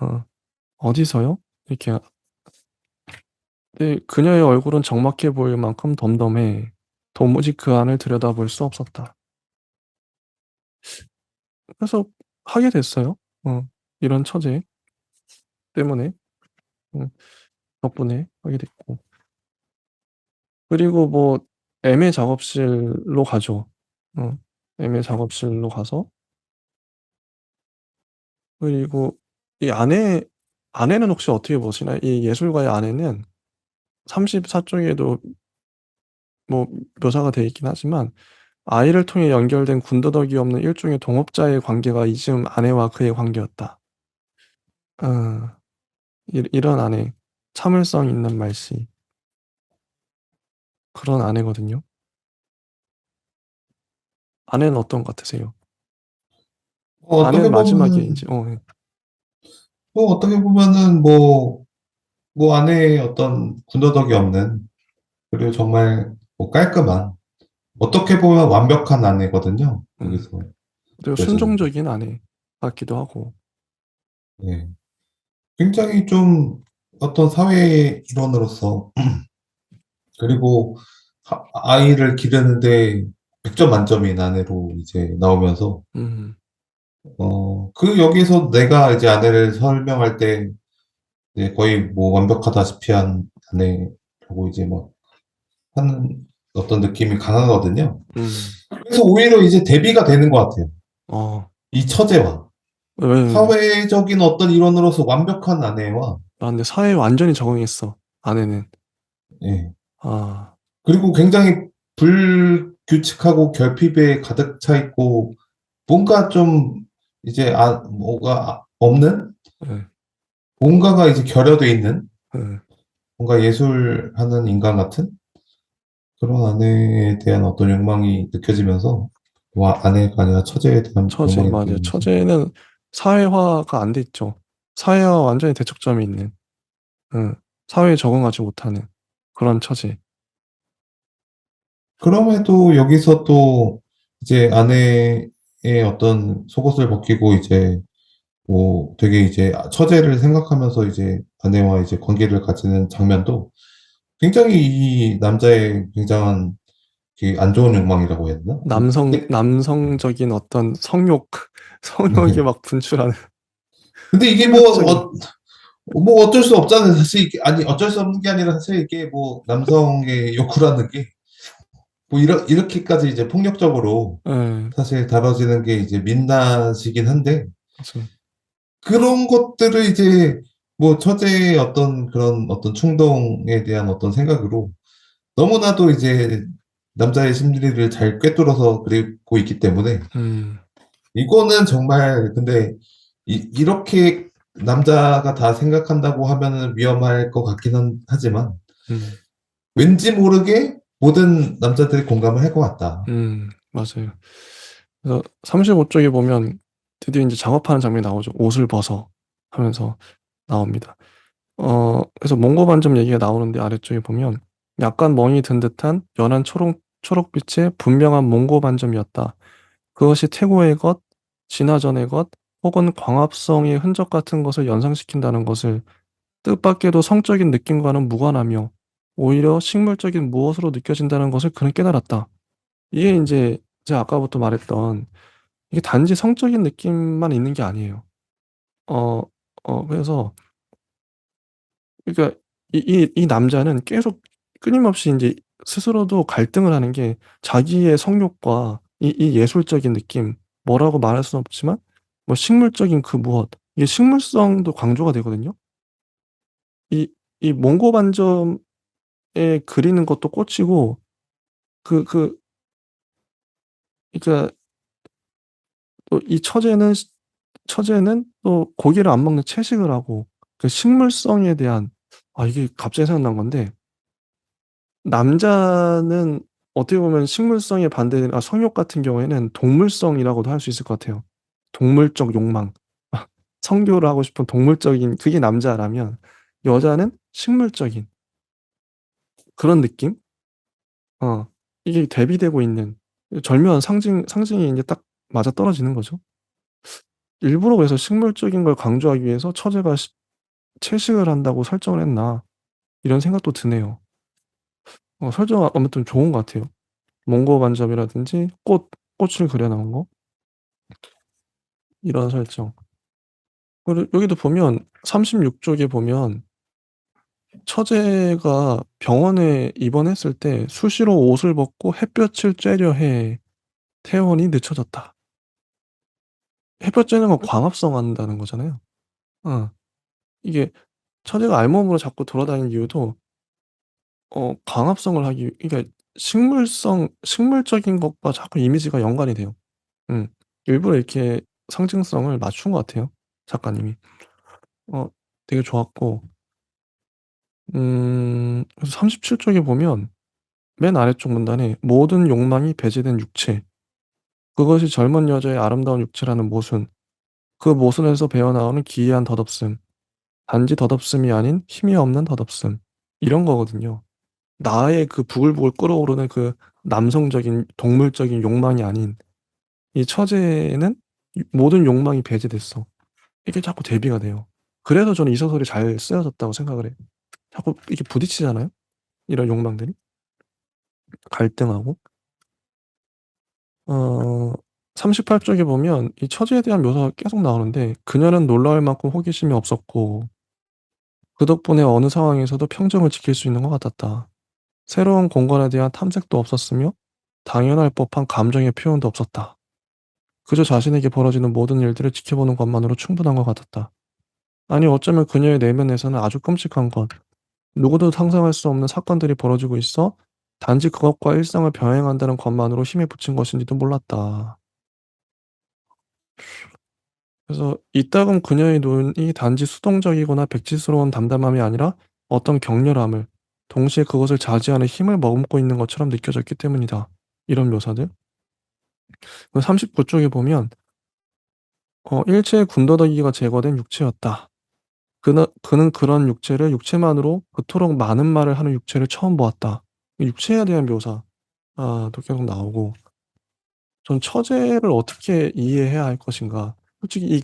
어 "어디서요?" 이렇게 근데 그녀의 얼굴은 적막해 보일 만큼 덤덤해 도무지 그 안을 들여다볼 수 없었다. 그래서 하게 됐어요. 어 이런 처제 때문에. 음 덕분에 하게 됐고. 그리고 뭐 애매 작업실로 가죠. 어 애매 작업실로 가서 그리고 이 아내는 혹시 어떻게 보시나요? 이 예술가의 아내는 34 쪽에도 뭐 묘사가 되어 있긴 하지만 아이를 통해 연결된 군더더기 없는 일종의 동업자의 관계가 이즈음 아내와 그의 관계였다. 어 이런 아내, 참을성 있는 말씨 그런 아내거든요. 아내는 어떤 것 같으세요? 아내는 어떻게 마지막에 보면은 인제 예. 어떻게 보면은 뭐 안에 어떤 군더더기 없는 그리고 정말 뭐 깔끔한 어떻게 보면 완벽한 아내거든요. 음. 여기서 그리고 그려지는 게. 순종적인 아내 같기도 하고. 예. 굉장히 좀 어떤 사회 일원으로서 그리고 아이를 기르는데 100점 만점인 아내로 이제 나오면서 음. 그 여기서 내가 이제 아내를 설명할 때 이제 거의 뭐 완벽하다시피 한 아내라고 이제 막 하는 어떤 느낌이 강하거든요. 음. 그래서 오히려 이제 대비가 되는 것 같아요. 어. 이 처제와 왜 사회적인 어떤 일원으로서 완벽한 아내와 아 근데 사회에 완전히 적응했어 아내는. 예. 아. 그리고 굉장히 불규칙하고 결핍에 가득 차 있고 뭔가 좀 이제 뭐가 없는 예. 뭔가가 이제 결여돼 있는 예. 뭔가 예술하는 인간 같은 그런 아내에 대한 어떤 욕망이 느껴지면서 와 아내가 아니라 처제에 대한 처제 욕망이 맞아요. 느껴지면서 처제는 사회화가 안 돼 있죠. 사회와 완전히 대척점에 있는 예. 사회에 적응하지 못하는 그런 처지. 그럼에도 여기서 또 이제 아내의 어떤 속옷을 벗기고 이제 뭐 되게 이제 처제를 생각하면서 이제 아내와 이제 관계를 가지는 장면도 굉장히 이 남자의 굉장한 그 안 좋은 욕망이라고 해야 되나? 근데 남성적인 어떤 성욕, 성욕이 막 분출하는 근데 이게 폭력적인 뭐 어쩔 수 없잖아요. 사실 이게 아니 어쩔 수 없는 게 아니라 사실 이게 뭐 남성의 욕구라는 게 뭐 이렇게까지 이제 폭력적으로 예. 사실 다뤄지는 게 이제 민낯이긴 한데 맞아요. 그런 것들을 이제 뭐 처제의 어떤 그런 어떤 충동에 대한 어떤 생각으로 너무나도 이제 남자의 심리를 잘 꿰뚫어서 그리고 있기 때문에 음. 이거는 정말 근데 이렇게 남자가 다 생각한다고 하면은 위험할 것 같기는 하지만 음. 왠지 모르게 모든 남자들이 공감을 할 것 같다. 맞아요. 그래서 35 쪽에 보면 드디어 인제 작업하는 장면이 나오죠. "옷을 벗어." 하면서 나옵니다. 그래서 몽고 반점 얘기가 나오는데 아래쪽에 보면 약간 멍이 든 듯한 연한 초록빛의 분명한 몽고 반점이었다. 그것이 태고의 것, 진화전의 것, 혹은 광합성의 흔적 같은 것을 연상시킨다는 것을 뜻밖에도 성적인 느낌과는 무관하며 오히려 식물적인 무엇으로 느껴진다는 것을 그는 깨달았다. 이게 인제 제가 아까부터 말했던 이게 단지 성적인 느낌만 있는 게 아니에요. 어 그래서 그러니까 이 남자는 계속 끊임없이 인제 스스로도 갈등을 하는 게 자기의 성욕과 이 예술적인 느낌, 뭐라고 말할 수는 없지만 뭐 식물적인 그 무엇, 이게 식물성도 강조가 되거든요. 이 이 몽고 반점에 그리는 것도 꽂히고 그 그러니까 또 이 처제는 또 고기를 안 먹는 채식을 하고 그 식물성에 대한, 이게 갑자기 생각난 건데, 남자는 어떻게 보면 식물성에 반대되는, 성욕 같은 경우에는 동물성이라고도 할 수 있을 것 같아요. 동물적 욕망. 성교를 하고 싶은 동물적인 그게 남자라면, 여자는 식물적인 그런 느낌? 어. 이게 대비되고 있는 절묘한 상징이 인제 딱 맞아떨어지는 거죠. 일부러 그래서 식물적인 걸 강조하기 위해서 처제가 채식을 한다고 설정을 했나, 이런 생각도 드네요. 설정 아무튼 좋은 것 같아요. 몽고 반점이라든지 꽃을 그려 나온 거, 이런 설정. 그리고 여기도 보면 36 쪽에 보면 처제가 병원에 입원했을 때 "수시로 옷을 벗고 햇볕을 쬐려 해. 퇴원이 늦춰졌다." 햇볕 쬐는 건 광합성 한다는 거잖아요. 어. 이게 처제가 알몸으로 자꾸 돌아다니는 이유도 광합성을 하기, 그러니까 식물적인 것과 자꾸 이미지가 연관이 돼요. 음. 일부러 이렇게 상징성을 맞춘 것 같아요, 작가님이. 어 되게 좋았고, 그래서 37 쪽에 보면 맨 아래쪽 문단에 "모든 욕망이 배제된 육체. 그것이 젊은 여자의 아름다운 육체라는 모순. 그 모순에서 배어나오는 기이한 덧없음. 단지 덧없음이 아닌 힘이 없는 덧없음." 이런 거거든요. 나의 그 부글부글 끓어오르는 그 남성적인 동물적인 욕망이 아닌, 이 처제에는 모든 욕망이 배제됐어. 이게 자꾸 대비가 돼요. 그래서 저는 이 소설이 잘 쓰여졌다고 생각을 해요. 자꾸 이렇게 부딪히잖아요, 이런 욕망들이. 갈등하고. 어 38 쪽에 보면 이 처제에 대한 묘사가 계속 나오는데, "그녀는 놀라울 만큼 호기심이 없었고 그 덕분에 어느 상황에서도 평정을 지킬 수 있는 것 같았다. 새로운 공간에 대한 탐색도 없었으며 당연할 법한 감정의 표현도 없었다. 그저 자신에게 벌어지는 모든 일들을 지켜보는 것만으로 충분한 것 같았다." 아니, 어쩌면 그녀의 내면에서는 아주 끔찍한 것, 누구도 상상할 수 없는 사건들이 벌어지고 있어 단지 그것과 일상을 병행한다는 것만으로 힘에 부친 것인지도 몰랐다. 그래서 이따금 그녀의 눈이 단지 수동적이거나 백지스러운 담담함이 아니라 어떤 격렬함을, 동시에 그것을 자제하는 힘을 머금고 있는 것처럼 느껴졌기 때문이다. 이런 묘사들. 39 쪽에 보면 "일체의 군더더기가 제거된 육체였다. 그는 그런 육체를 육체만으로 그토록 많은 말을 하는 육체를 처음 보았다." 이 육체에 대한 묘사 또 계속 나오고, 전 처제를 어떻게 이해해야 할 것인가. 솔직히 이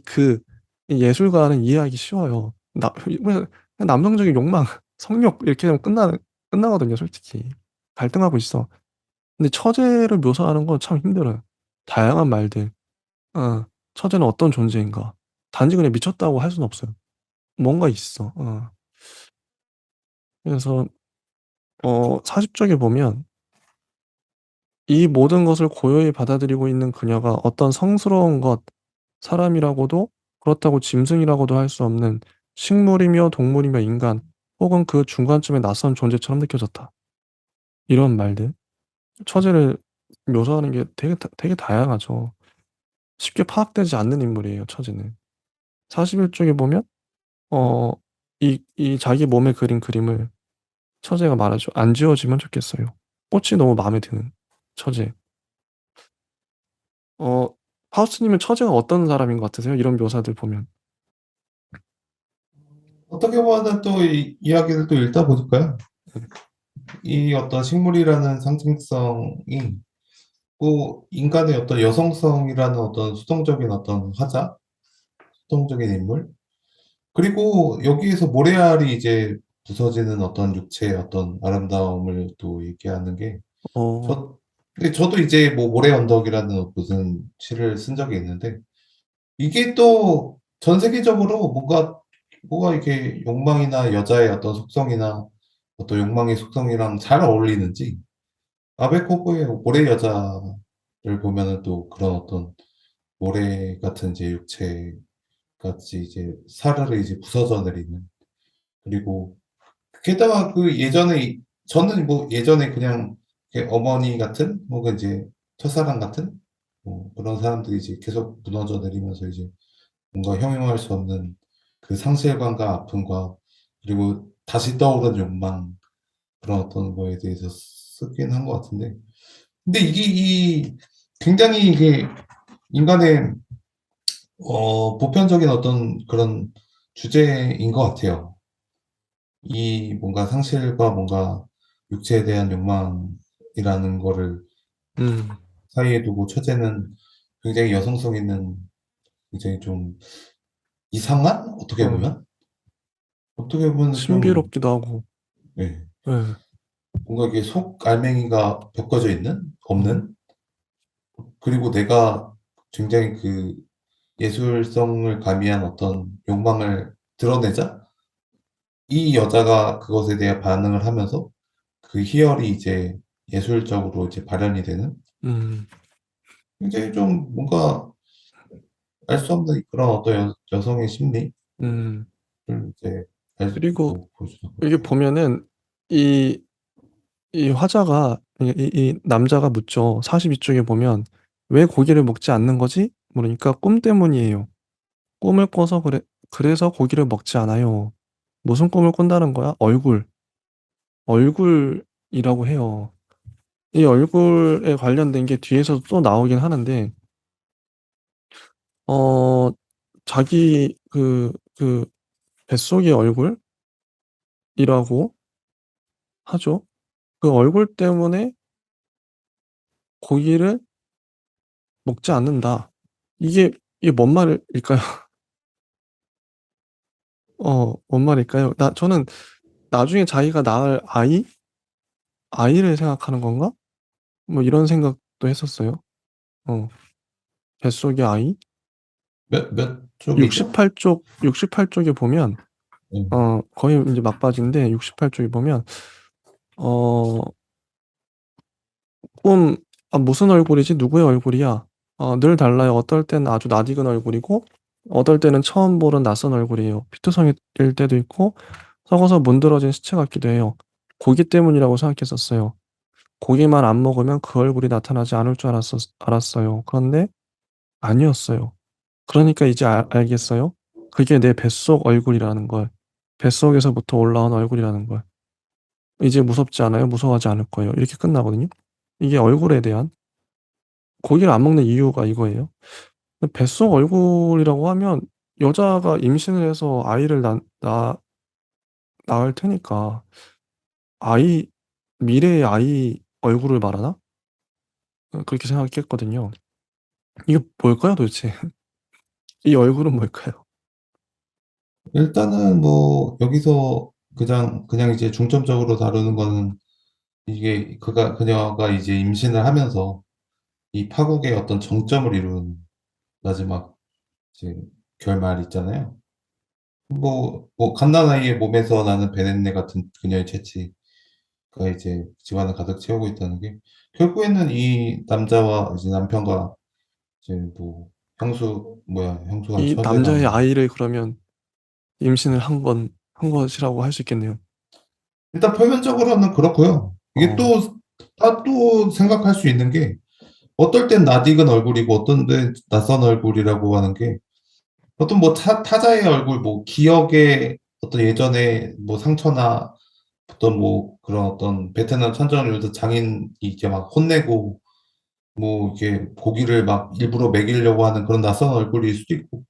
예술가는 이해하기 쉬워요. 그냥 남성적인 욕망, 성욕 이렇게 하면 끝나거든요, 솔직히. 갈등하고 있어. 근데 처제를 묘사하는 건 참 힘들어요. 다양한 말들. 어. 처제는 어떤 존재인가. 단지 그냥 미쳤다고 할 수는 없어요. 뭔가 있어. 그래서 40 쪽에 보면 이 모든 것을 고요히 받아들이고 있는 그녀가 어떤 성스러운 것, 사람이라고도 그렇다고 짐승이라고도 할 수 없는 식물이며 동물이며 인간, 혹은 그 중간쯤의 낯선 존재처럼 느껴졌다. 이런 말들. 처제를 묘사하는 게 되게 다양하죠. 쉽게 파악되지 않는 인물이에요, 처제는. 41 쪽에 보면 어 이 자기 몸에 그린 그림을 처제가 말하죠. "안 지워지면 좋겠어요." 꽃이 너무 마음에 드는 처제. 어 하우스님은 처제가 어떤 사람인 것 같으세요? 이런 묘사들 보면. 어떻게 보면은 또 이 이야기를 또 읽다 보니까요. 이 어떤 식물이라는 상징성이 뭐 인간의 어떤 여성성이라는 어떤 수동적인 어떤 화자, 수동적인 인물, 그리고 여기에서 모래알이 이제 부서지는 어떤 육체의 어떤 아름다움을 또 얘기하는 게, 어 저 근데 저도 이제 뭐 모래 언덕이라는 무슨 시를 쓴 적이 있는데, 이게 또 전 세계적으로 뭐가 이렇게 욕망이나 여자의 어떤 속성이나 어떤 욕망의 속성이랑 잘 어울리는지, 아베코보의 모래 여자를 보면은 또 그런 어떤 모래 같은 이제 육체 같이 이제 사르르 이제 부서져 내리는, 그리고 게다가 그 예전에 저는 뭐 예전에 그냥 이렇게 어머니 같은 혹은 이제 첫사랑 같은 뭐 그런 사람들이 이제 계속 무너져 내리면서 이제 뭔가 형용할 수 없는 그 상실감과 아픔과 그리고 다시 떠오른 욕망, 그런 어떤 거에 대해서 쓰긴 한 것 같은데, 근데 이게 이 굉장히 이게 인간의 보편적인 어떤 그런 주제인 것 같아요. 이 뭔가 상실과 뭔가 육체에 대한 욕망이라는 거를 음, 사이에 두고 처제는 굉장히 여성성 있는, 굉장히 좀 이상한, 어, 어떻게 보면 좀, 신비롭기도 하고, 예, 예, 뭔가 이게 속 알맹이가 벗겨져 있는, 음, 없는, 그리고 내가 굉장히 그 예술성을 가미한 어떤 욕망을 드러내자 이 여자가 그것에 대해 반응을 하면서 그 희열이 이제 예술적으로 이제 발현이 되는, 음, 굉장히 좀 뭔가 알 수 없는 그런 어떤 여성의 심리를 음. 이제 알 수 그리고 뭐 볼 수 있는 것 이게 같아요. 보면은 이, 이 화자가, 이 남자가 묻죠. 42쪽에 보면 왜 고기를 먹지 않는 거지? 그러니까 꿈 때문이에요. 꿈을 꿔서 그래서 고기를 먹지 않아요. 무슨 꿈을 꾼다는 거야? 얼굴이라고 해요. 이 얼굴에 관련된 게 뒤에서 또 나오긴 하는데, 어, 자기 그 뱃속의 얼굴이라고 하죠. 그 얼굴 때문에 고기를 먹지 않는다. 이게, 이게 뭔 말일까요? 뭔 말일까요? 저는 나중에 자기가 낳을 아이를 생각하는 건가? 뭐 이런 생각도 했었어요. 어, 뱃속의 아이? 몇 쪽이죠? 68쪽에 보면, 음. 거의 이제 막바지인데, 68쪽에 보면, 어, 꿈, 무슨 얼굴이지? 누구의 얼굴이야? 늘 달라요. 어떨 때는 아주 낯익은 얼굴이고, 어떨 때는 처음 보는 낯선 얼굴이에요. 피투성이일 때도 있고, 썩어서 문드러진 시체 같기도 해요. 고기 때문이라고 생각했었어요. 고기만 안 먹으면 그 얼굴이 나타나지 않을 줄 알았어요. 그런데 아니었어요. 그러니까 이제 알겠어요. 그게 내 뱃속 얼굴이라는 걸. 뱃속에서부터 올라온 얼굴이라는 걸. 이제 무섭지 않아요? 무서워하지 않을 거예요. 이렇게 끝나거든요. 이게 얼굴에 대한 고기를 안 먹는 이유가 이거예요. 뱃속 얼굴이라고 하면 여자가 임신을 해서 아이를 낳을 테니까 아이 미래의 아이 얼굴을 말하나? 그렇게 생각했거든요. 이게 뭘까요, 도대체? 이 얼굴은 뭘까요? 일단은 뭐 여기서 그냥 이제 중점적으로 다루는 거는 이게 그녀가 이제 임신을 하면서 이 파국의 어떤 정점을 이룬 마지막 이제 결말 있잖아요. 뭐 갓난아이의 몸에서 나는 베넷네 같은 그녀의 재치가 이제 집안을 가득 채우고 있다는 게, 결국에는 이 남자와 이제 남편과 이제 뭐 형수가 이 처제랑 남자의 뭐, 아이를 그러면 임신을 한 것이라고 할 수 있겠네요. 일단 표면적으로는 그렇고요. 이게 어, 또 생각할 수 있는 게, 어떨 땐 낯익은 얼굴이고 어떤 땐 낯선 얼굴이라고 하는 게, 어떤 뭐 타자의 얼굴, 뭐 기억의 어떤 예전의 뭐 상처나 어떤 뭐 그런 어떤 베트남 참전을 위해서 장인이 이렇게 막 혼내고 뭐 이렇게 고기를 막 일부러 먹이려고 하는 그런 낯선 얼굴일 수도 있고,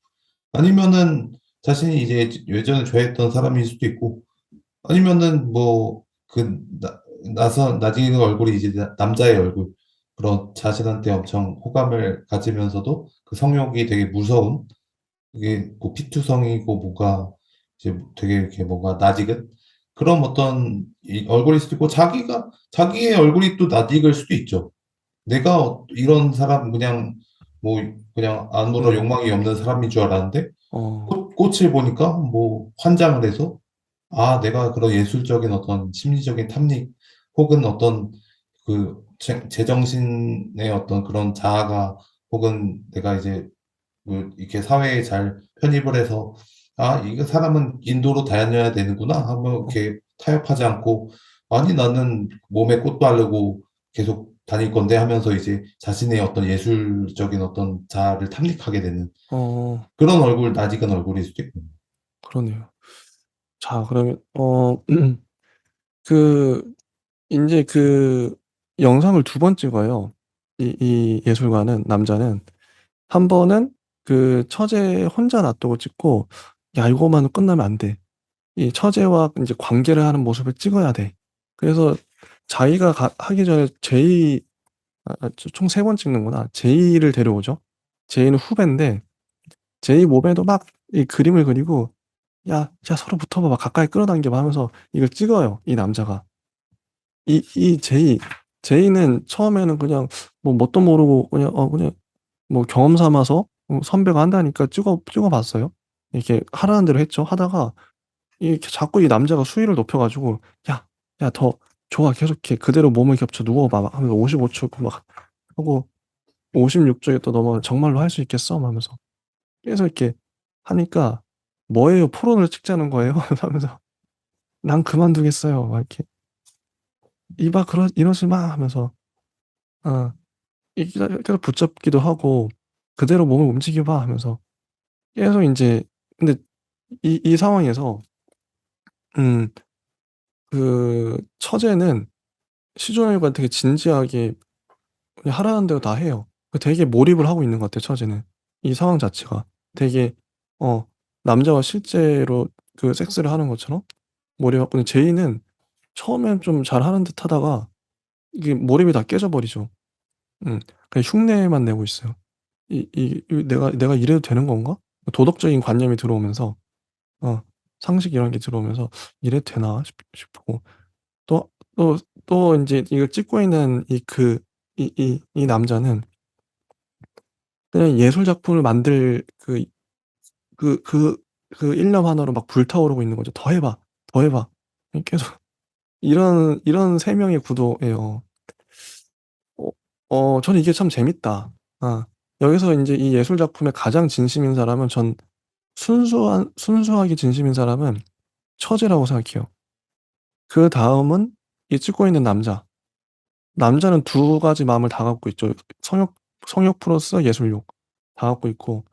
아니면은 자신이 이제 예전에 좋아했던 사람일 수도 있고, 아니면은 뭐 그 나진 얼굴이 이제 남자의 얼굴, 그런 자신한테 엄청 호감을 가지면서도 그 성욕이 되게 무서운, 이게 뭐 피투성이고 뭔가 이제 되게 이렇게 뭔가 낯익은 그런 어떤 이 얼굴일 수도 있고, 자기의 얼굴이 또 낯익을 수도 있죠. 내가 이런 사람 그냥 뭐 그냥 아무런 음, 욕망이 없는 사람인 줄 알았는데 어, 꽃을 보니까 뭐 환장을 해서, 아, 내가 그런 예술적인 어떤 심리적인 탐닉 혹은 어떤 그 제정신의 어떤 그런 자아가 혹은 내가 이제 뭐 이렇게 사회에 잘 편입을 해서 아, 이거 사람은 인도로 다녀야 되는구나 하면 어, 이렇게 타협하지 않고 아니 나는 몸에 꽃도 바르고 계속 다닐 건데 하면서 이제 자신의 어떤 예술적인 어떤 자아를 탐닉하게 되는 어, 그런 얼굴, 낯익은 얼굴일 수도 있고. 그러네요. 자, 그러면 그 인제 그 영상을 두 번 찍어요. 이 예술가는, 남자는. 한 번은 그 처제 혼자 놔두고 찍고 '야, 이거만은 끝나면 안 돼. 이 처제와 인제 관계를 하는 모습을 찍어야 돼.' 그래서 자기가 하기 전에 제이, 총 3번 찍는구나. 제이를 데려오죠. 제이는 후배인데 제이 몸에도 막 이 그림을 그리고 "야, 야, 서로 붙어 봐. 막 가까이 끌어당겨 봐." 하면서 이걸 찍어요, 이 남자가. 이 제이는 처음에는 그냥 뭐 뭣도 모르고 그냥 그냥 뭐 경험 삼아서 선배가 한다니까 찍어 봤어요. 이렇게 하라는 대로 했죠. 하다가 이렇게 자꾸 이 남자가 수위를 높여 가지고 "야, 야, 더 좋아. 계속해. 그대로 몸을 겹쳐 누워 봐." 막 하면서 55초 막 하고 56초에 또 넘어가면 "정말로 할 수 있겠어?" 막 하면서 계속 이렇게 하니까 "뭐예요? 포론을 찍자는 거예요?" 하면서 "난 그만두겠어요." 막 이렇게 "이봐, 이러지 마." 하면서 어 계속 붙잡기도 하고 "그대로 몸을 움직여 봐." 하면서 계속 인제, 근데 이 상황에서 음 그 처제는 시종일관 되게 진지하게 그냥 하라는 대로 다 해요. 되게 몰입을 하고 있는 것 같아요, 처제는. 이 상황 자체가. 되게 어 남자와 실제로 그 섹스를 하는 것처럼 몰입하고, 근데 제이는 처음엔 좀 잘하는 듯 하다가 이게 몰입이 다 깨져 버리죠. 음. 그냥 흉내만 내고 있어요. 이 '내가 이래도 되는 건가?' 도덕적인 관념이 들어오면서 어 상식 이런 게 들어오면서 '이래도 되나?' 싶고, 또 또 인제 이걸 찍고 있는 이 남자는 그냥 예술 작품을 만들 그 그 일념 하나로 막 불타오르고 있는 거죠. "더 해 봐. 더 해 봐." 계속 이런 세 명의 구도예요. 어 저는 이게 참 재밌다. 여기서 인제 이 예술 작품에 가장 진심인 사람은, 전 순수하게 진심인 사람은 처제라고 생각해요. 그다음은 이 찍고 있는 남자. 남자는 두 가지 마음을 다 갖고 있죠. 성욕 성욕 플러스 예술욕 다 갖고 있고,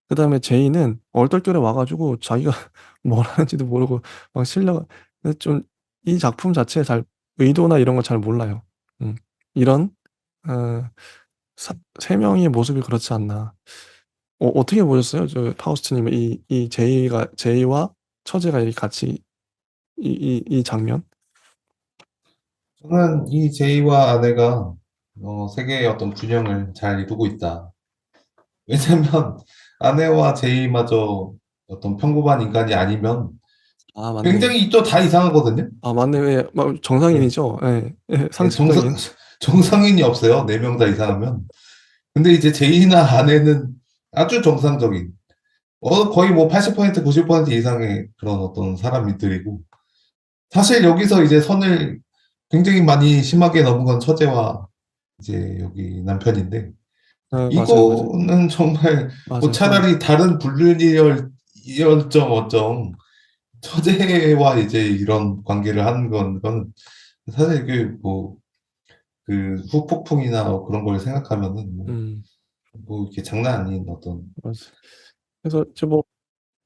그다음에 제이는 얼떨결에 와 가지고 자기가 뭘 하는지도 모르고 막 실려가, 좀 이 작품 자체에 잘 의도나 이런 거 잘 몰라요. 음. 이런 어 사 세 명의 모습이 그렇지 않나. 어떻게 보셨어요? 파우스트 님은 제이와 처제가 이 같이 이 장면? 저는 이 제이와 아내가 세계의 어떤 균형을 잘 이루고 있다. 왜냐면 아내와 제이마저 어떤 평범한 인간이 아니면 아, 맞네. 굉장히 또 다 이상하거든요. 아, 맞네. 예. 막 예. 정상인이죠. 예. 예. 예, 상식적인. 정상인이 없어요. 네 명 다 이상하면. 근데 이제 제이나 아내는 아주 정상적인, 거의 뭐 80%, 90% 이상의 그런 어떤 사람들이고, 사실 여기서 이제 선을 굉장히 많이 심하게 넘은 건 처제와 이제 여기 남편인데, 예, 맞아요, 맞아요. 이거는 정말 뭐 맞아요. 차라리 다른 불륜이열 이열정 어정 처제와 이제 이런 관계를 하는 건 사실 그 후폭풍이나 그런 걸 생각하면은 음, 뭐 이렇게 장난 아닌 어떤. 맞아요. 그래서 이제 뭐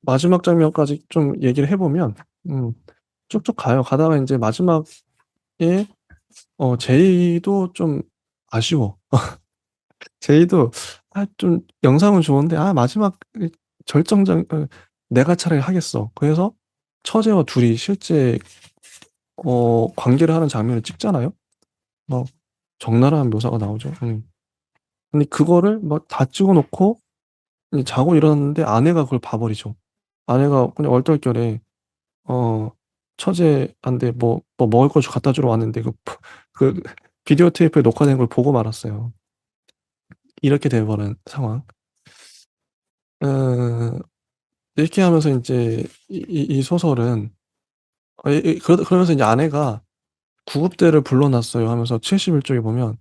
마지막 장면까지 좀 얘기를 해 보면 음 쭉쭉 가요. 가다가 인제 마지막에 제이도 좀 아쉬워. 제이도 좀 영상은 좋은데 마지막 절정적 '내가 차라리 하겠어.' 그래서 처제와 둘이 실제 관계를 하는 장면을 찍잖아요. 막 적나라한 묘사가 나오죠. 음. 근데 그거를 막 다 찍어 놓고 이제 자고 일어났는데 아내가 그걸 봐 버리죠. 아내가 그냥 얼떨결에 어 처제한테 뭐 먹을 거 갖다 주러 왔는데 그 비디오 테이프에 녹화된 걸 보고 말았어요. 이렇게 돼 버린 상황. 어 이렇게 하면서 인제 이 소설은 그러면서 인제 아내가 구급대를 불러놨어요 하면서 71쪽에 보면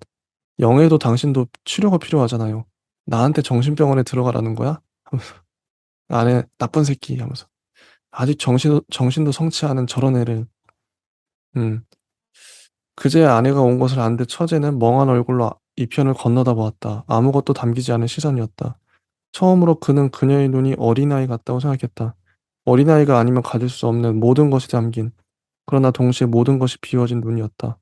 영애도 당신도 치료가 필요하잖아요. 나한테 정신병원에 들어가라는 거야? 하면서 안에 나쁜 새끼 하면서 아직 정신도 성치 않은 저런 애를 음 그제 아내가 온 것을 안데 처제는 멍한 얼굴로 이편을 건너다 보았다. 아무것도 담기지 않은 시선이었다. 처음으로 그는 그녀의 눈이 어린아이 같다고 생각했다. 어린아이가 아니면 가질 수 없는 모든 것이 담긴 그러나 동시에 모든 것이 비워진 눈이었다.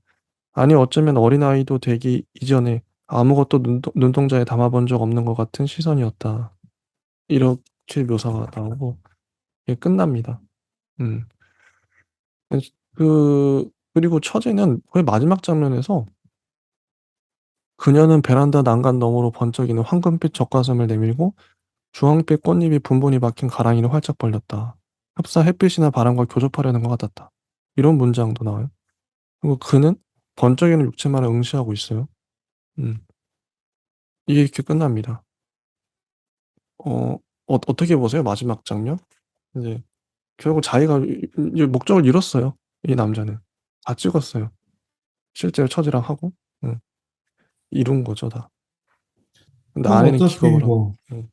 아니 어쩌면 어린아이도 되기 이전에 아무것도 눈동자에 담아본 적 없는 것 같은 시선이었다. 이렇게 묘사가 나오고 이게 끝납니다. 음. 그리고 처제는 거의 마지막 장면에서 그녀는 베란다 난간 너머로 번쩍이는 황금빛 젖가슴을 내밀고 주황빛 꽃잎이 분분히 박힌 가랑이를 활짝 벌렸다. 흡사 햇빛이나 바람과 교접하려는 것 같았다. 이런 문장도 나와요. 그리고 그는 번쩍이는 육체만을 응시하고 있어요. 음. 이게 이렇게 끝납니다. 어떻게 보세요? 마지막 장면? 이제 결국 자기가 이 목적을 이뤘어요. 이 남자는. 다 찍었어요. 실제로 처지랑 하고. 음. 이룬 거죠, 다. 근데 뭐 아내는 어차피 기겁을 하고. 뭐,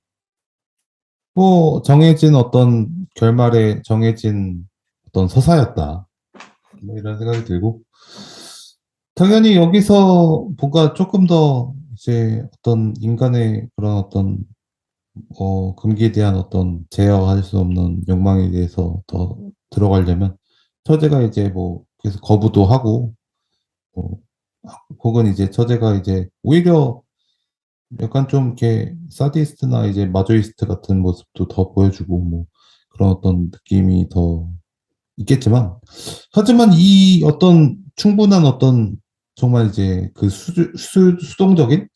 뭐 정해진 어떤 결말에 정해진 어떤 서사였다. 뭐 이런 생각이 들고, 당연히 여기서 뭔가 조금 더 이제 어떤 인간의 그런 어떤 금기에 대한 어떤 제어할 수 없는 욕망에 대해서 더 들어가려면 처제가 이제 뭐 계속 거부도 하고, 뭐 혹은 이제 처제가 이제 오히려 약간 좀 이렇게 사디스트나 이제 마조이스트 같은 모습도 더 보여주고 뭐 그런 어떤 느낌이 더 있겠지만, 하지만 이 어떤 충분한 어떤 정말 이제 그 수동적인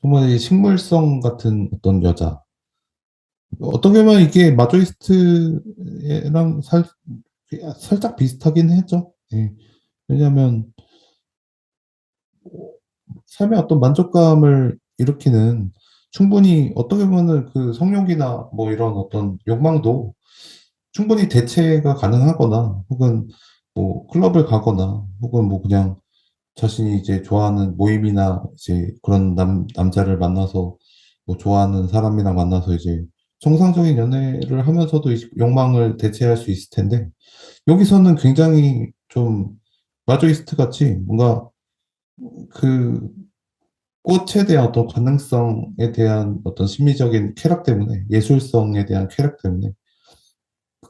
정말 이 식물성 같은 어떤 여자, 어떻게 보면 이게 마조이스트랑 살짝 비슷하긴 했죠. 예. 왜냐하면 삶의 어떤 만족감을 일으키는, 충분히 어떻게 보면은 그 성욕이나 뭐 이런 어떤 욕망도 충분히 대체가 가능하거나, 혹은 뭐 클럽을 가거나, 혹은 뭐 그냥 자신이 이제 좋아하는 모임이나 이제 그런 남자를 만나서 뭐 좋아하는 사람이랑 만나서 이제 정상적인 연애를 하면서도 이 욕망을 대체할 수 있을 텐데, 여기서는 굉장히 좀 마조이스트 같이 뭔가 그 꽃에 대한 어떤 관능성에 대한 어떤 심리적인 쾌락 때문에, 예술성에 대한 쾌락 때문에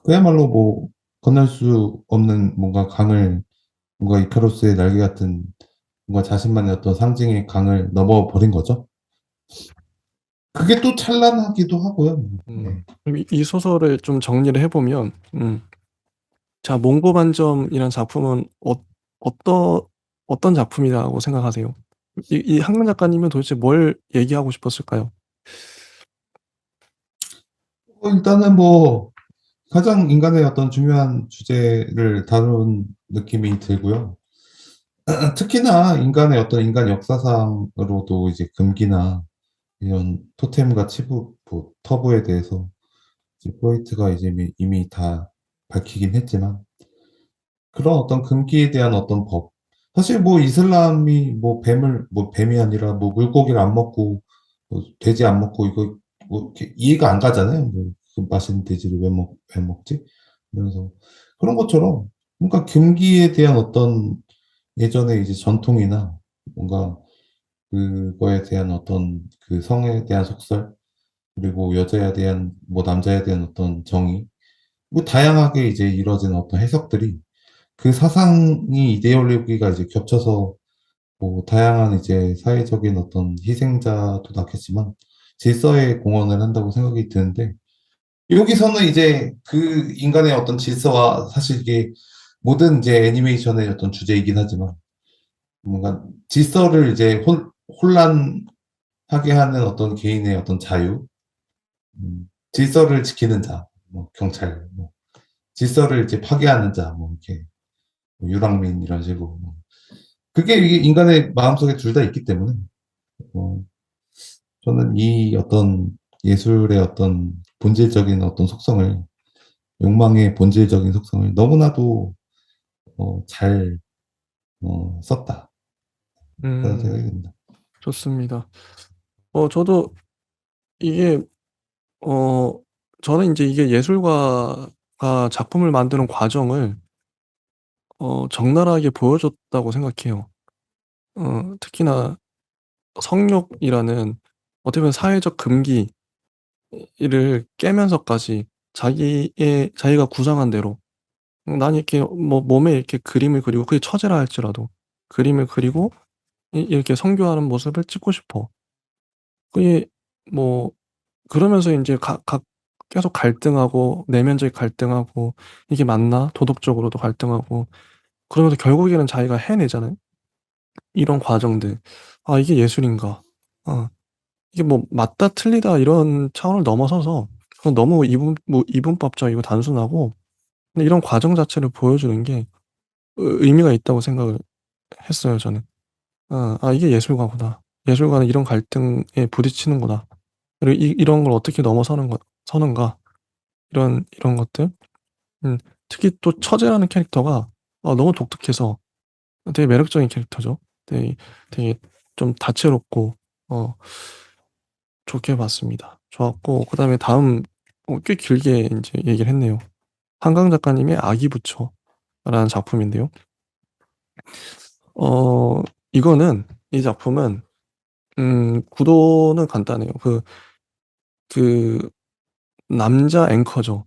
그야말로 뭐 건널 수 없는 뭔가 강을, 뭔가 이카로스의 날개 같은 뭔가 자신만의 어떤 상징의 강을 넘어버린 거죠. 그게 또 찬란하기도 하고요. 네. 그럼 이 소설을 좀 정리를 해보면, 자, 몽고반점이란 작품은 어떤 작품이라고 생각하세요? 이 한강 작가님은 도대체 뭘 얘기하고 싶었을까요? 일단은 뭐 가장 인간의 어떤 중요한 주제를 다룬 느낌이 들고요. 특히나 인간의 어떤 인간 역사상으로도 이제 금기나 이런 토템과 치부, 뭐, 터부에 대해서 이제 프로이트가 이제 이미 다 밝히긴 했지만, 그런 어떤 금기에 대한 어떤 법. 사실 뭐 이슬람이 뭐 뱀이 아니라 뭐 물고기를 안 먹고, 뭐 돼지 안 먹고 이거 뭐 이렇게 이해가 안 가잖아요. 뭐그 맛있는 돼지를 왜 먹지? 그래서 그런 것처럼 뭔가 금기에 대한 어떤 예전의 이제 전통이나 뭔가 그거에 대한 어떤 그 성에 대한 속설, 그리고 여자에 대한 뭐 남자에 대한 어떤 정의, 뭐 다양하게 이제 이루어진 어떤 해석들이, 그 사상이 이데올로기가 이제 겹쳐서 뭐 다양한 이제 사회적인 어떤 희생자도 낳겠지만 질서에 공헌을 한다고 생각이 드는데, 여기서는 이제 그 인간의 어떤 질서와, 사실 이게 모든 이제 애니메이션의 어떤 주제이긴 하지만 뭔가 질서를 이제 혼란하게 하는 어떤 개인의 어떤 자유, 질서를 지키는 자, 뭐 경찰, 뭐 질서를 이제 파괴하는 자, 뭐 이렇게 뭐 유랑민 이런 식으로, 뭐. 그게 이게 인간의 마음속에 둘 다 있기 때문에, 어, 저는 이 어떤 예술의 어떤 본질적인 어떤 속성을, 욕망의 본질적인 속성을 너무나도 잘 썼다. 그런 음, 생각이 듭니다. 좋습니다. 저도 이게, 어, 저는 이제 이게 예술가가 작품을 만드는 과정을, 적나라하게 보여줬다고 생각해요. 특히나 성욕이라는 어떻게 보면 사회적 금기를 깨면서까지 자기가 구상한 대로, 난 이렇게 뭐 몸에 이렇게 그림을 그리고 그게 처제라 할지라도 그림을 그리고 이렇게 성교하는 모습을 찍고 싶어. 그게 뭐 그러면서 이제 계속 갈등하고 내면적인 갈등하고 이게 맞나? 도덕적으로도 갈등하고 그러면서 결국에는 자기가 해내잖아요. 이런 과정들. 아, 이게 예술인가? 아, 이게 뭐 맞다 틀리다 이런 차원을 넘어서서 그건 너무 이분법적이고 단순하고 근데 이런 과정 자체를 보여주는 게 의미가 있다고 생각을 했어요, 저는. 이게 예술가구나. 예술가는 이런 갈등에 부딪히는구나. 그리고 이런 걸 어떻게 서는가. 이런 것들. 음, 특히 또 처제라는 캐릭터가 너무 독특해서 되게 매력적인 캐릭터죠. 되게 좀 다채롭고, 어, 좋게 봤습니다. 좋았고, 그 다음에 다음, 꽤 길게 이제 얘기를 했네요. 한강 작가님의 아기부처라는 작품인데요. 어, 이 작품은, 구도는 간단해요. 그, 남자 앵커죠.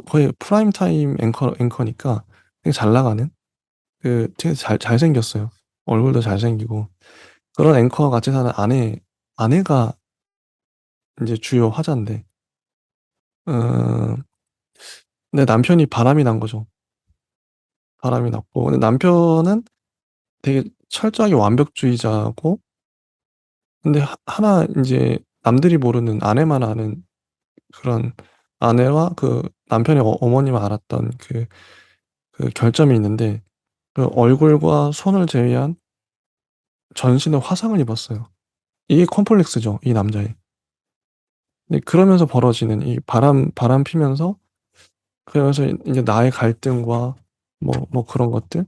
거의 프라임 타임 앵커니까 되게 잘 나가는, 되게 잘생겼어요. 얼굴도 잘생기고. 그런 앵커와 같이 사는 아내가 이제 주요 화자인데, 어, 근데 남편이 바람이 난 거죠. 바람이 났고. 근데 남편은 되게 철저하게 완벽주의자고, 근데 이제 남들이 모르는 아내만 아는 그런 아내와 그 남편의 어머니만 알았던 그 결점이 있는데, 그 얼굴과 손을 제외한 전신에 화상을 입었어요. 이게 컴플렉스죠, 이 남자의. 근데 그러면서 벌어지는 이 바람 피면서, 그러면서 이제 나의 갈등과 뭐 그런 것들,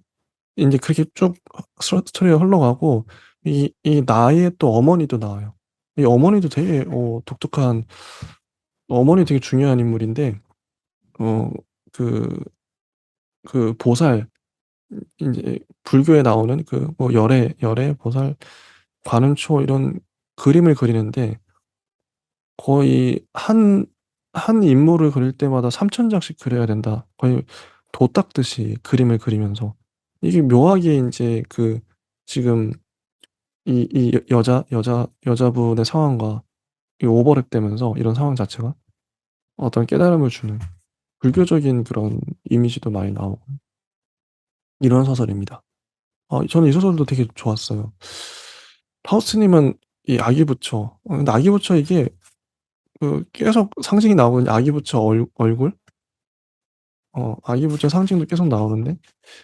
이제 그렇게 쭉 스토리가 흘러가고, 이 나의 또 어머니도 나와요. 이 어머니도 되게, 어머니 되게 중요한 인물인데, 어, 그, 보살, 이제 불교에 나오는 뭐 열애, 보살, 관음초 이런 그림을 그리는데 거의 한 인물을 그릴 때마다 3,000장씩 그려야 된다. 거의 도 닦듯이 그림을 그리면서 이게 묘하게 이제 지금 이 여자분의 상황과 이 오버랩되면서 이런 상황 자체가 어떤 깨달음을 주는 불교적인 그런 이미지도 많이 나오고 이런 소설입니다. 저는 이 소설도 되게 좋았어요. 파우스님은 이 아기부처, 근데 아기부처 이게 계속 상징이 나오는 아기부처 얼굴? 아기부처 상징도 계속 나오는데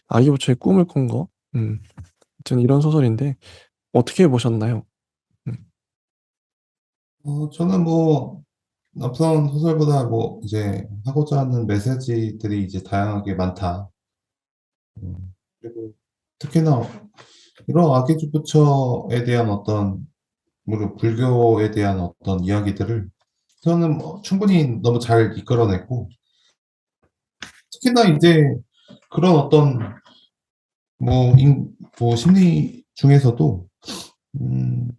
아기부처의 꿈을 꾼 거. 아무튼 이런 소설인데 어떻게 보셨나요? 음. 저는 뭐, 앞선 소설보다 뭐, 이제, 하고자 하는 메시지들이 이제 다양하게 많다. 그리고 특히나, 이런 아기부처에 대한 어떤, 무려 불교에 대한 어떤 이야기들을 저는 뭐 충분히 너무 잘 이끌어냈고, 특히나 이제 그런 어떤, 뭐, 뭐 심리 중에서도, 음,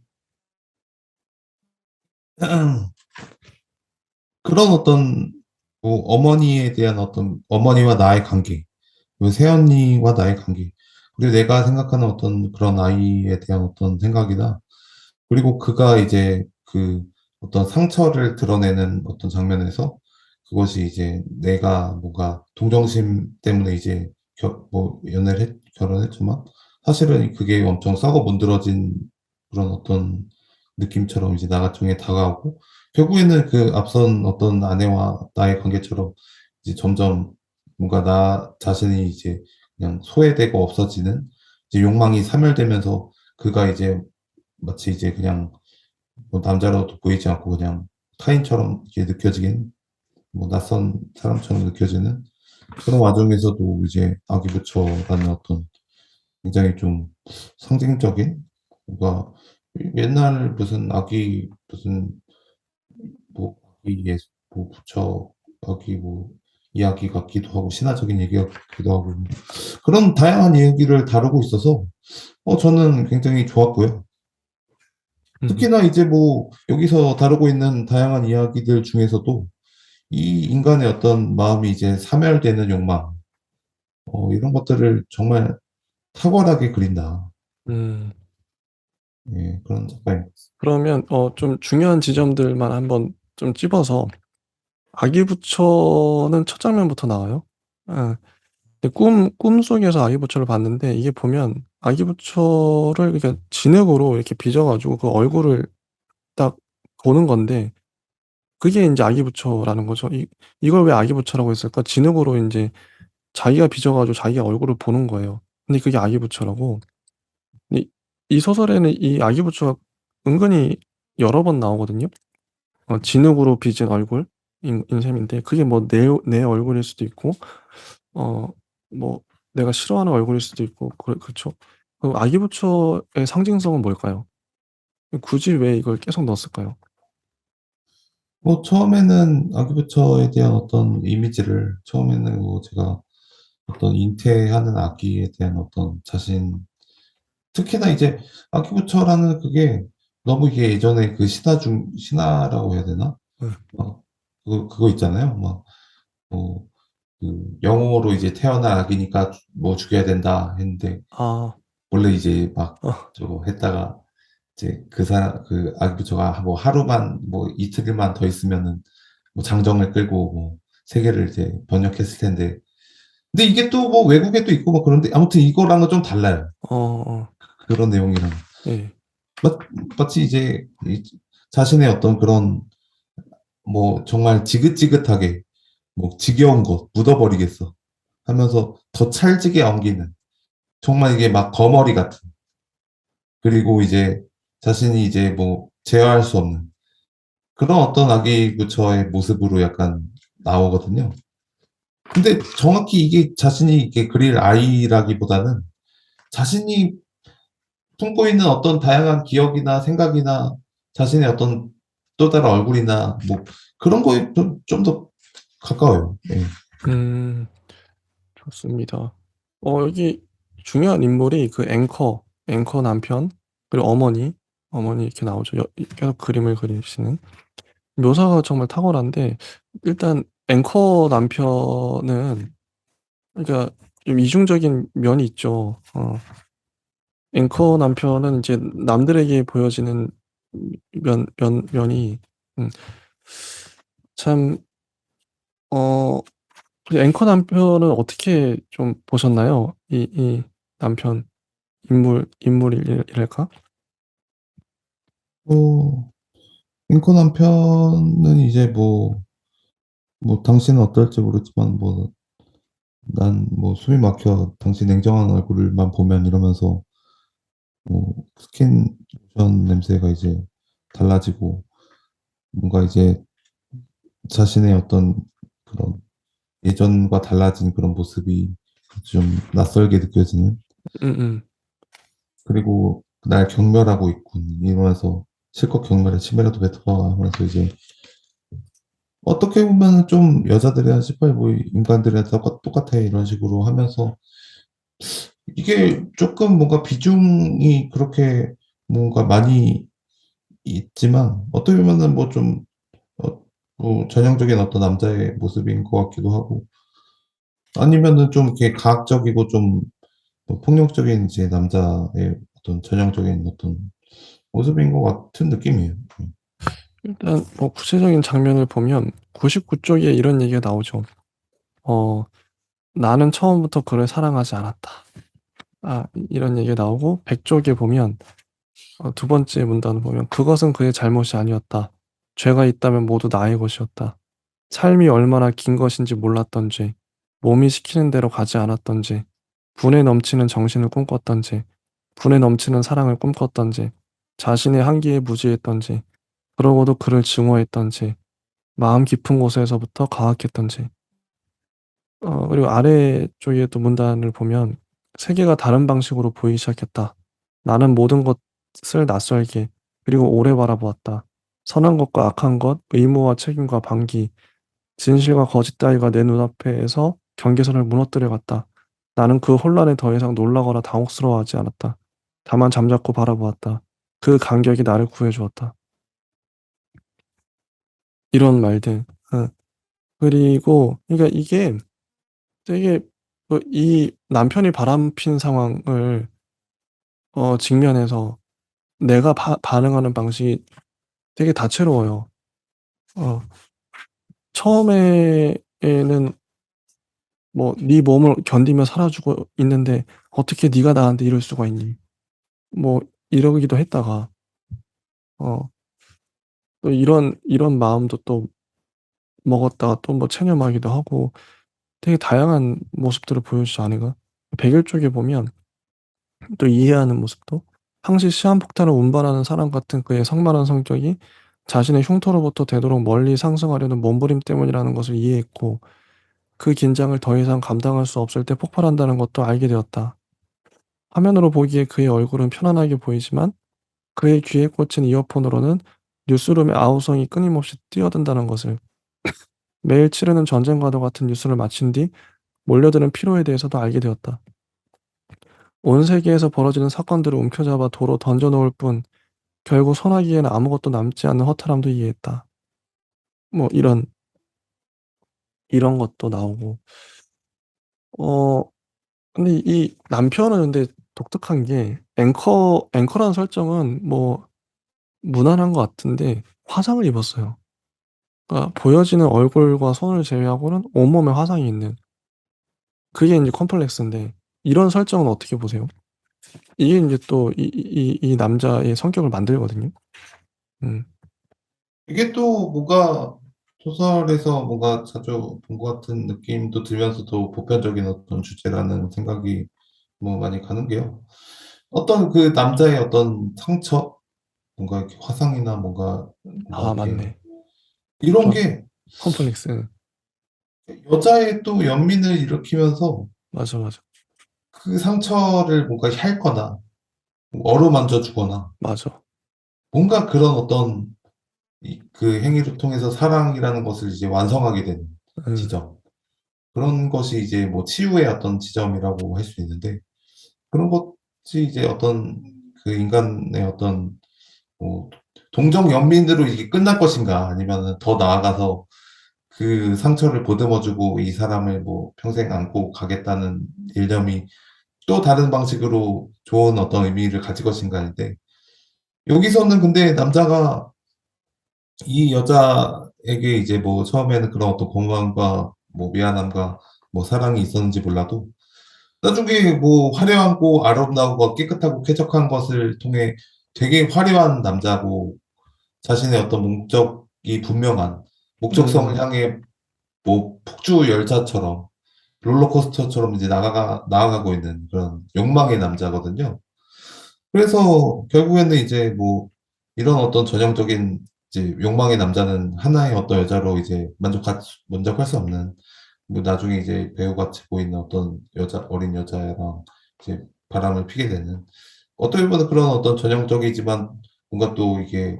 그런 어떤, 뭐, 어머니에 대한 어떤, 어머니와 나의 관계, 그 새언니와 나의 관계, 그리고 내가 생각하는 어떤 그런 아이에 대한 어떤 생각이나, 그리고 그가 이제 그 어떤 상처를 드러내는 어떤 장면에서 그것이 이제 내가 뭔가 동정심 때문에 이제 뭐 결혼했지만 사실은 그게 엄청 썩어 문드러진 그런 어떤 느낌처럼 이제 나가 다가오고 결국에는 그 앞선 어떤 아내와 나의 관계처럼 이제 점점 뭔가 나 자신이 이제 그냥 소외되고 없어지는 이제 욕망이 사멸되면서 그가 이제 마치 이제 그냥 뭐 남자로도 보이지 않고 그냥 타인처럼 이렇게 느껴지긴 뭐 낯선 사람처럼 느껴지는 그런 와중에서도 이제 아기 부처라는 어떤 굉장히 좀 상징적인 뭔가 옛날 무슨 아기 무슨 뭐 아기 예, 뭐 부처 아기 뭐 이야기 같기도 하고 신화적인 얘기 같기도 하고 그런 다양한 이야기를 다루고 있어서 저는 굉장히 좋았고요. 음, 특히나 이제 뭐 여기서 다루고 있는 다양한 이야기들 중에서도 이 인간의 어떤 마음이 이제 사멸되는 욕망, 이런 것들을 정말 탁월하게 그린다. 음. 예, 그런 작가입니다. 그러면 좀 중요한 지점들만 한번 좀 찝어서 아기 부처는 첫 장면부터 나와요. 예. 근데 꿈속에서 아기 부처를 봤는데 이게 보면 아기 부처를 그러니까 진흙으로 이렇게 빚어 가지고 그 얼굴을 딱 보는 건데 그게 인제 아기 부처라는 거죠. 이걸 왜 아기 부처라고 했을까? 진흙으로 인제 자기가 빚어 가지고 자기의 얼굴을 보는 거예요. 근데 그게 아기 부처라고. 이 이 소설에는 이 아기 부처가 은근히 여러 번 나오거든요. 진흙으로 빚은 얼굴 인 셈인데 그게 뭐 내 얼굴일 수도 있고 어 뭐 내가 싫어하는 얼굴일 수도 있고 그쵸. 그럼 아기 부처의 상징성은 뭘까요? 굳이 왜 이걸 계속 넣었을까요? 뭐 처음에는 아기부처에 대한 어떤 이미지를 처음에는 뭐 제가 어떤 잉태하는 아기에 대한 어떤 자신 특히나 이제 아기부처라는 그게 너무 이게 예전에 그 신화라고 해야 되나? 예. 막 그거 있잖아요. 막 뭐 그 영웅으로 이제 태어난 아기니까 뭐 죽여야 된다 했는데 아. 원래 이제 막 어 저거 했다가 이제 그 아기부처가 뭐 하루만 뭐 이틀만 더 있으면은 뭐 장정을 끌고 뭐 세계를 이제 번역했을 텐데 근데 이게 또 뭐 외국에 도 있고 뭐 그런데 아무튼 이거랑은 좀 달라요. 어어. 그런 내용이랑 예. 마, 마치 이제 자신의 어떤 그런 뭐 정말 지긋지긋하게 뭐 지겨운 것 묻어버리겠어 하면서 더 찰지게 엉기는 정말 이게 막 거머리 같은 그리고 이제 자신이 이제 뭐 제어할 수 없는 그런 어떤 아기 부처의 모습으로 약간 나오거든요. 근데 정확히 이게 자신이 이렇게 그릴 아이라기보다는 자신이 품고 있는 어떤 다양한 기억이나 생각이나 자신의 어떤 또 다른 얼굴이나 뭐 그런 거에 좀 더 가까워요. 예. 음. 좋습니다. 여기 중요한 인물이 그 앵커 남편 그리고 어머니 이렇게 나오죠. 계속 그림을 그리시는. 묘사가 정말 탁월한데 일단 앵커 남편은 그러니까 좀 이중적인 면이 있죠. 앵커 남편은 이제 남들에게 보여지는 면이 음 참 그 앵커 남편은 어떻게 좀 보셨나요? 이 남편 인물이랄까? 뭐 링컨 남편은 이제 뭐 당신은 어떨지 모르지만 뭐 난 뭐 숨이 막혀 당신 냉정한 얼굴만 보면 이러면서 뭐 스킨 로션 냄새가 이제 달라지고 뭔가 이제 자신의 어떤 그런 예전과 달라진 그런 모습이 좀 낯설게 느껴지는 음음. 그리고 날 경멸하고 있군 이러면서 실컷 경멸해 치매라도 뱉어봐 하면서 이제 어떻게 보면은 좀 여자들이랑 씨발 뭐 인간들이랑 다 똑같아 이런 식으로 하면서 이게 조금 뭔가 비중이 그렇게 뭔가 많이 있지만 어떻게 보면은 뭐 좀 뭐 전형적인 어떤 남자의 모습인 것 같기도 하고 아니면은 좀 이렇게 가학적이고 좀 뭐 폭력적인 이제 남자의 어떤 전형적인 어떤 모습인 것 같은 느낌이에요. 일단 뭐 구체적인 장면을 보면 99 쪽에 이런 얘기가 나오죠. 어 "나는 처음부터 그를 사랑하지 않았다." 이런 얘기가 나오고 100 쪽에 보면 두 번째 문단을 보면 "그것은 그의 잘못이 아니었다. 죄가 있다면 모두 나의 것이었다. 삶이 얼마나 긴 것인지 몰랐던 죄, 몸이 시키는 대로 가지 않았던 죄, 분에 넘치는 정신을 꿈꿨던 죄, 분에 넘치는 사랑을 꿈꿨던 죄, 자신의 한계에 무지했던 죄, 그러고도 그를 증오했던 죄, 마음 깊은 곳에서부터 가학했던 죄." 그리고 아래쪽에 또 문단을 보면 세계가 다른 방식으로 보이기 시작했다. 나는 모든 것을 낯설게 그리고 오래 바라보았다. 선한 것과 악한 것, 의무와 책임과 방기, 진실과 거짓 따위가 내 눈앞에서 경계선을 무너뜨려 갔다. 나는 그 혼란에 더 이상 놀라거나 당혹스러워하지 않았다. 다만 잠자코 바라보았다. 그 간격이 나를 구해주었다. 이런 말들. 그리고 그러니까 이게 되게 이 남편이 바람핀 상황을 직면해서 내가 반응하는 방식이 되게 다채로워요. 어, 처음에는 뭐 네 몸을 견디며 살아주고 있는데 어떻게 네가 나한테 이럴 수가 있니? 뭐 이러기도 했다가 어, 또 이런 마음도 또 먹었다가 또 뭐 체념하기도 하고 되게 다양한 모습들을 보여주지 않을까? 백일 쪽에 보면 또 이해하는 모습도 항시 시한폭탄을 운반하는 사람 같은 그의 성만한 성격이 자신의 흉터로부터 되도록 멀리 상승하려는 몸부림 때문이라는 것을 이해했고 그 긴장을 더 이상 감당할 수 없을 때 폭발한다는 것도 알게 되었다. 화면으로 보기에 그의 얼굴은 편안하게 보이지만 그의 귀에 꽂힌 이어폰으로는 뉴스룸의 아우성이 끊임없이 뛰어든다는 것을 매일 치르는 전쟁과도 같은 뉴스를 마친 뒤 몰려드는 피로에 대해서도 알게 되었다. 온 세계에서 벌어지는 사건들을 움켜잡아 도로 던져놓을 뿐 결국 소나기에는 아무것도 남지 않는 허탈함도 이해했다. 뭐 이런 것도 나오고. 어 근데 이 남편은 근데 독특한 게 앵커라는 설정은 뭐 무난한 것 같은데 화상을 입었어요. 그러니까 보여지는 얼굴과 손을 제외하고는 온몸에 화상이 있는 그게 인제 컴플렉스인데 이런 설정은 어떻게 보세요? 이게 인제 또 이 남자의 성격을 만들거든요. 음. 이게 또 뭔가 소설에서 뭔가 자주 본 것 같은 느낌도 들면서도 보편적인 어떤 주제라는 생각이 뭐 많이 가는 게요. 어떤 그 남자의 어떤 상처, 뭔가 이렇게 화상이나 뭔가 아 이렇게 맞네. 이런 좋았 게 컴플렉스. 여자의 또 연민을 일으키면서 맞아, 맞아. 그 상처를 뭔가 핥거나 어루만져 주거나 맞아. 뭔가 그런 어떤 그 행위를 통해서 사랑이라는 것을 이제 완성하게 되는 음. 지점. 그런 것이 이제 뭐 치유의 어떤 지점이라고 할 수 있는데 그런 것이 이제 어떤 그 인간의 어떤 뭐 동정 연민으로 이게 끝날 것인가 아니면은 더 나아가서 그 상처를 보듬어 주고 이 사람을 뭐 평생 안고 가겠다는 일념이 또 다른 방식으로 좋은 어떤 의미를 가질 것인가인데 여기서는 근데 남자가 이 여자에게 이제 뭐 처음에는 그런 어떤 공허함과 뭐 미안함과 뭐 사랑이 있었는지 몰라도 나중에 뭐 화려하고 아름다우고 깨끗하고 쾌적한 것을 통해 되게 화려한 남자고 자신의 어떤 목적이 분명한 목적성을 음. 향해 뭐 폭주 열차처럼 롤러코스터처럼 이제 나아가고 있는 그런 욕망의 남자거든요. 그래서 결국에는 이제 뭐 이런 어떤 전형적인 이제 욕망의 남자는 하나의 어떤 여자로 이제 만족할 수 없는 뭐 나중에 이제 배우같이 보이는 어떤 어린 여자랑 이제 바람을 피게 되는 어떻게 보면 그런 어떤 전형적이지만 뭔가 또 이게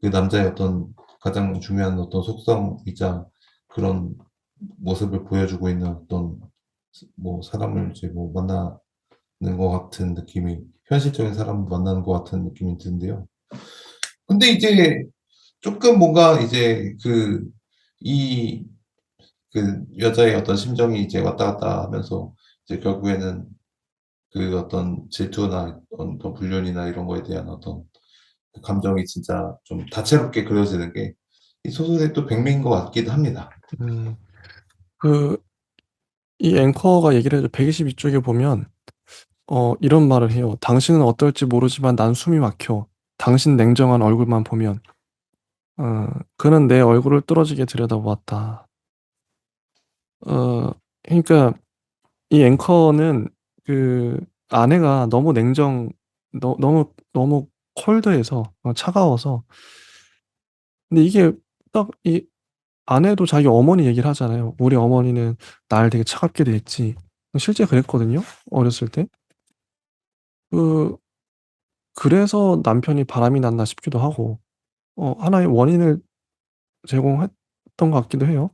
그 남자의 어떤 가장 중요한 어떤 속성이자 그런 모습을 보여주고 있는 어떤 뭐 사람을 이제 뭐 만나는 것 같은 느낌이 현실적인 사람을 만나는 것 같은 느낌이 드는데요. 근데 이제 조금 뭔가 이제 이 그 여자의 어떤 심정이 이제 왔다 갔다 하면서 이제 결국에는 그 어떤 질투나 어떤 불륜이나 이런 거에 대한 어떤 그 감정이 진짜 좀 다채롭게 그려지는 게 이 소설의 또 백미인 것 같기도 합니다. 음. 그 이 앵커가 얘기를 해줘 122 쪽에 보면 이런 말을 해요. "당신은 어떨지 모르지만 난 숨이 막혀. 당신 냉정한 얼굴만 보면. 어 그는 내 얼굴을 뚫어지게 들여다보았다." 어 그러니까 이 앵커는 그 아내가 너무 너무 콜드해서 차가워서 근데 이게 딱 아내도 자기 어머니 얘기를 하잖아요. 우리 어머니는 날 되게 차갑게 대했지. 실제 그랬거든요. 어렸을 때. 그 그래서 남편이 바람이 났나 싶기도 하고 하나의 원인을 제공했던 것 같기도 해요.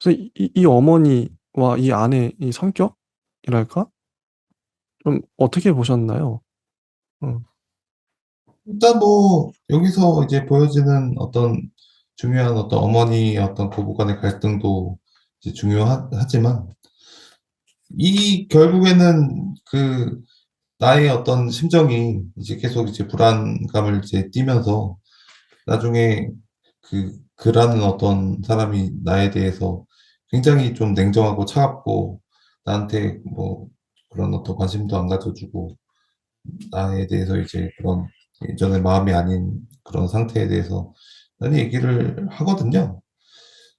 그래서 이 어머니와 이 아내의 이 성격이랄까? 좀 어떻게 보셨나요? 어. 일단 뭐 여기서 이제 보여지는 어떤 중요한 어떤 어머니의 어떤 고부 간의 갈등도 이제 중요하지만 이 결국에는 그 나의 어떤 심정이 이제 계속 이제 불안감을 이제 띠면서 나중에 그라는 어떤 사람이 나에 대해서 굉장히 좀 냉정하고 차갑고 나한테 뭐 그런 어떤 관심도 안 가져주고 나에 대해서 이제 그런 예전의 마음이 아닌 그런 상태에 대해서 많이 얘기를 하거든요.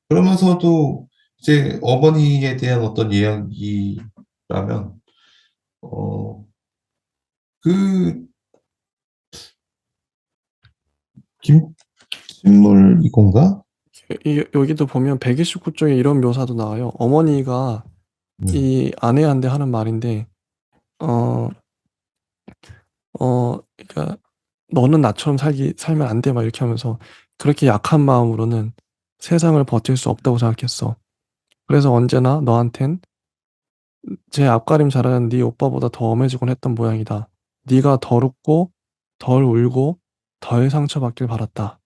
그러면서도 이제 어머니에 대한 어떤 이야기라면 어, 그 김신물 이건가? 여기도 보면 129쪽에 이런 묘사도 나와요. 어머니가 네. 이 아내한테 하는 말인데 어 그러니까 "너는 나처럼 살면 안 돼." 막 이렇게 하면서 "그렇게 약한 마음으로는 세상을 버틸 수 없다고 생각했어. 그래서 언제나 너한텐 제 앞가림 잘하는 네 오빠보다 더 엄해지곤 했던 모양이다. 네가 덜 웃고 덜 울고 덜 상처받길 바랐다.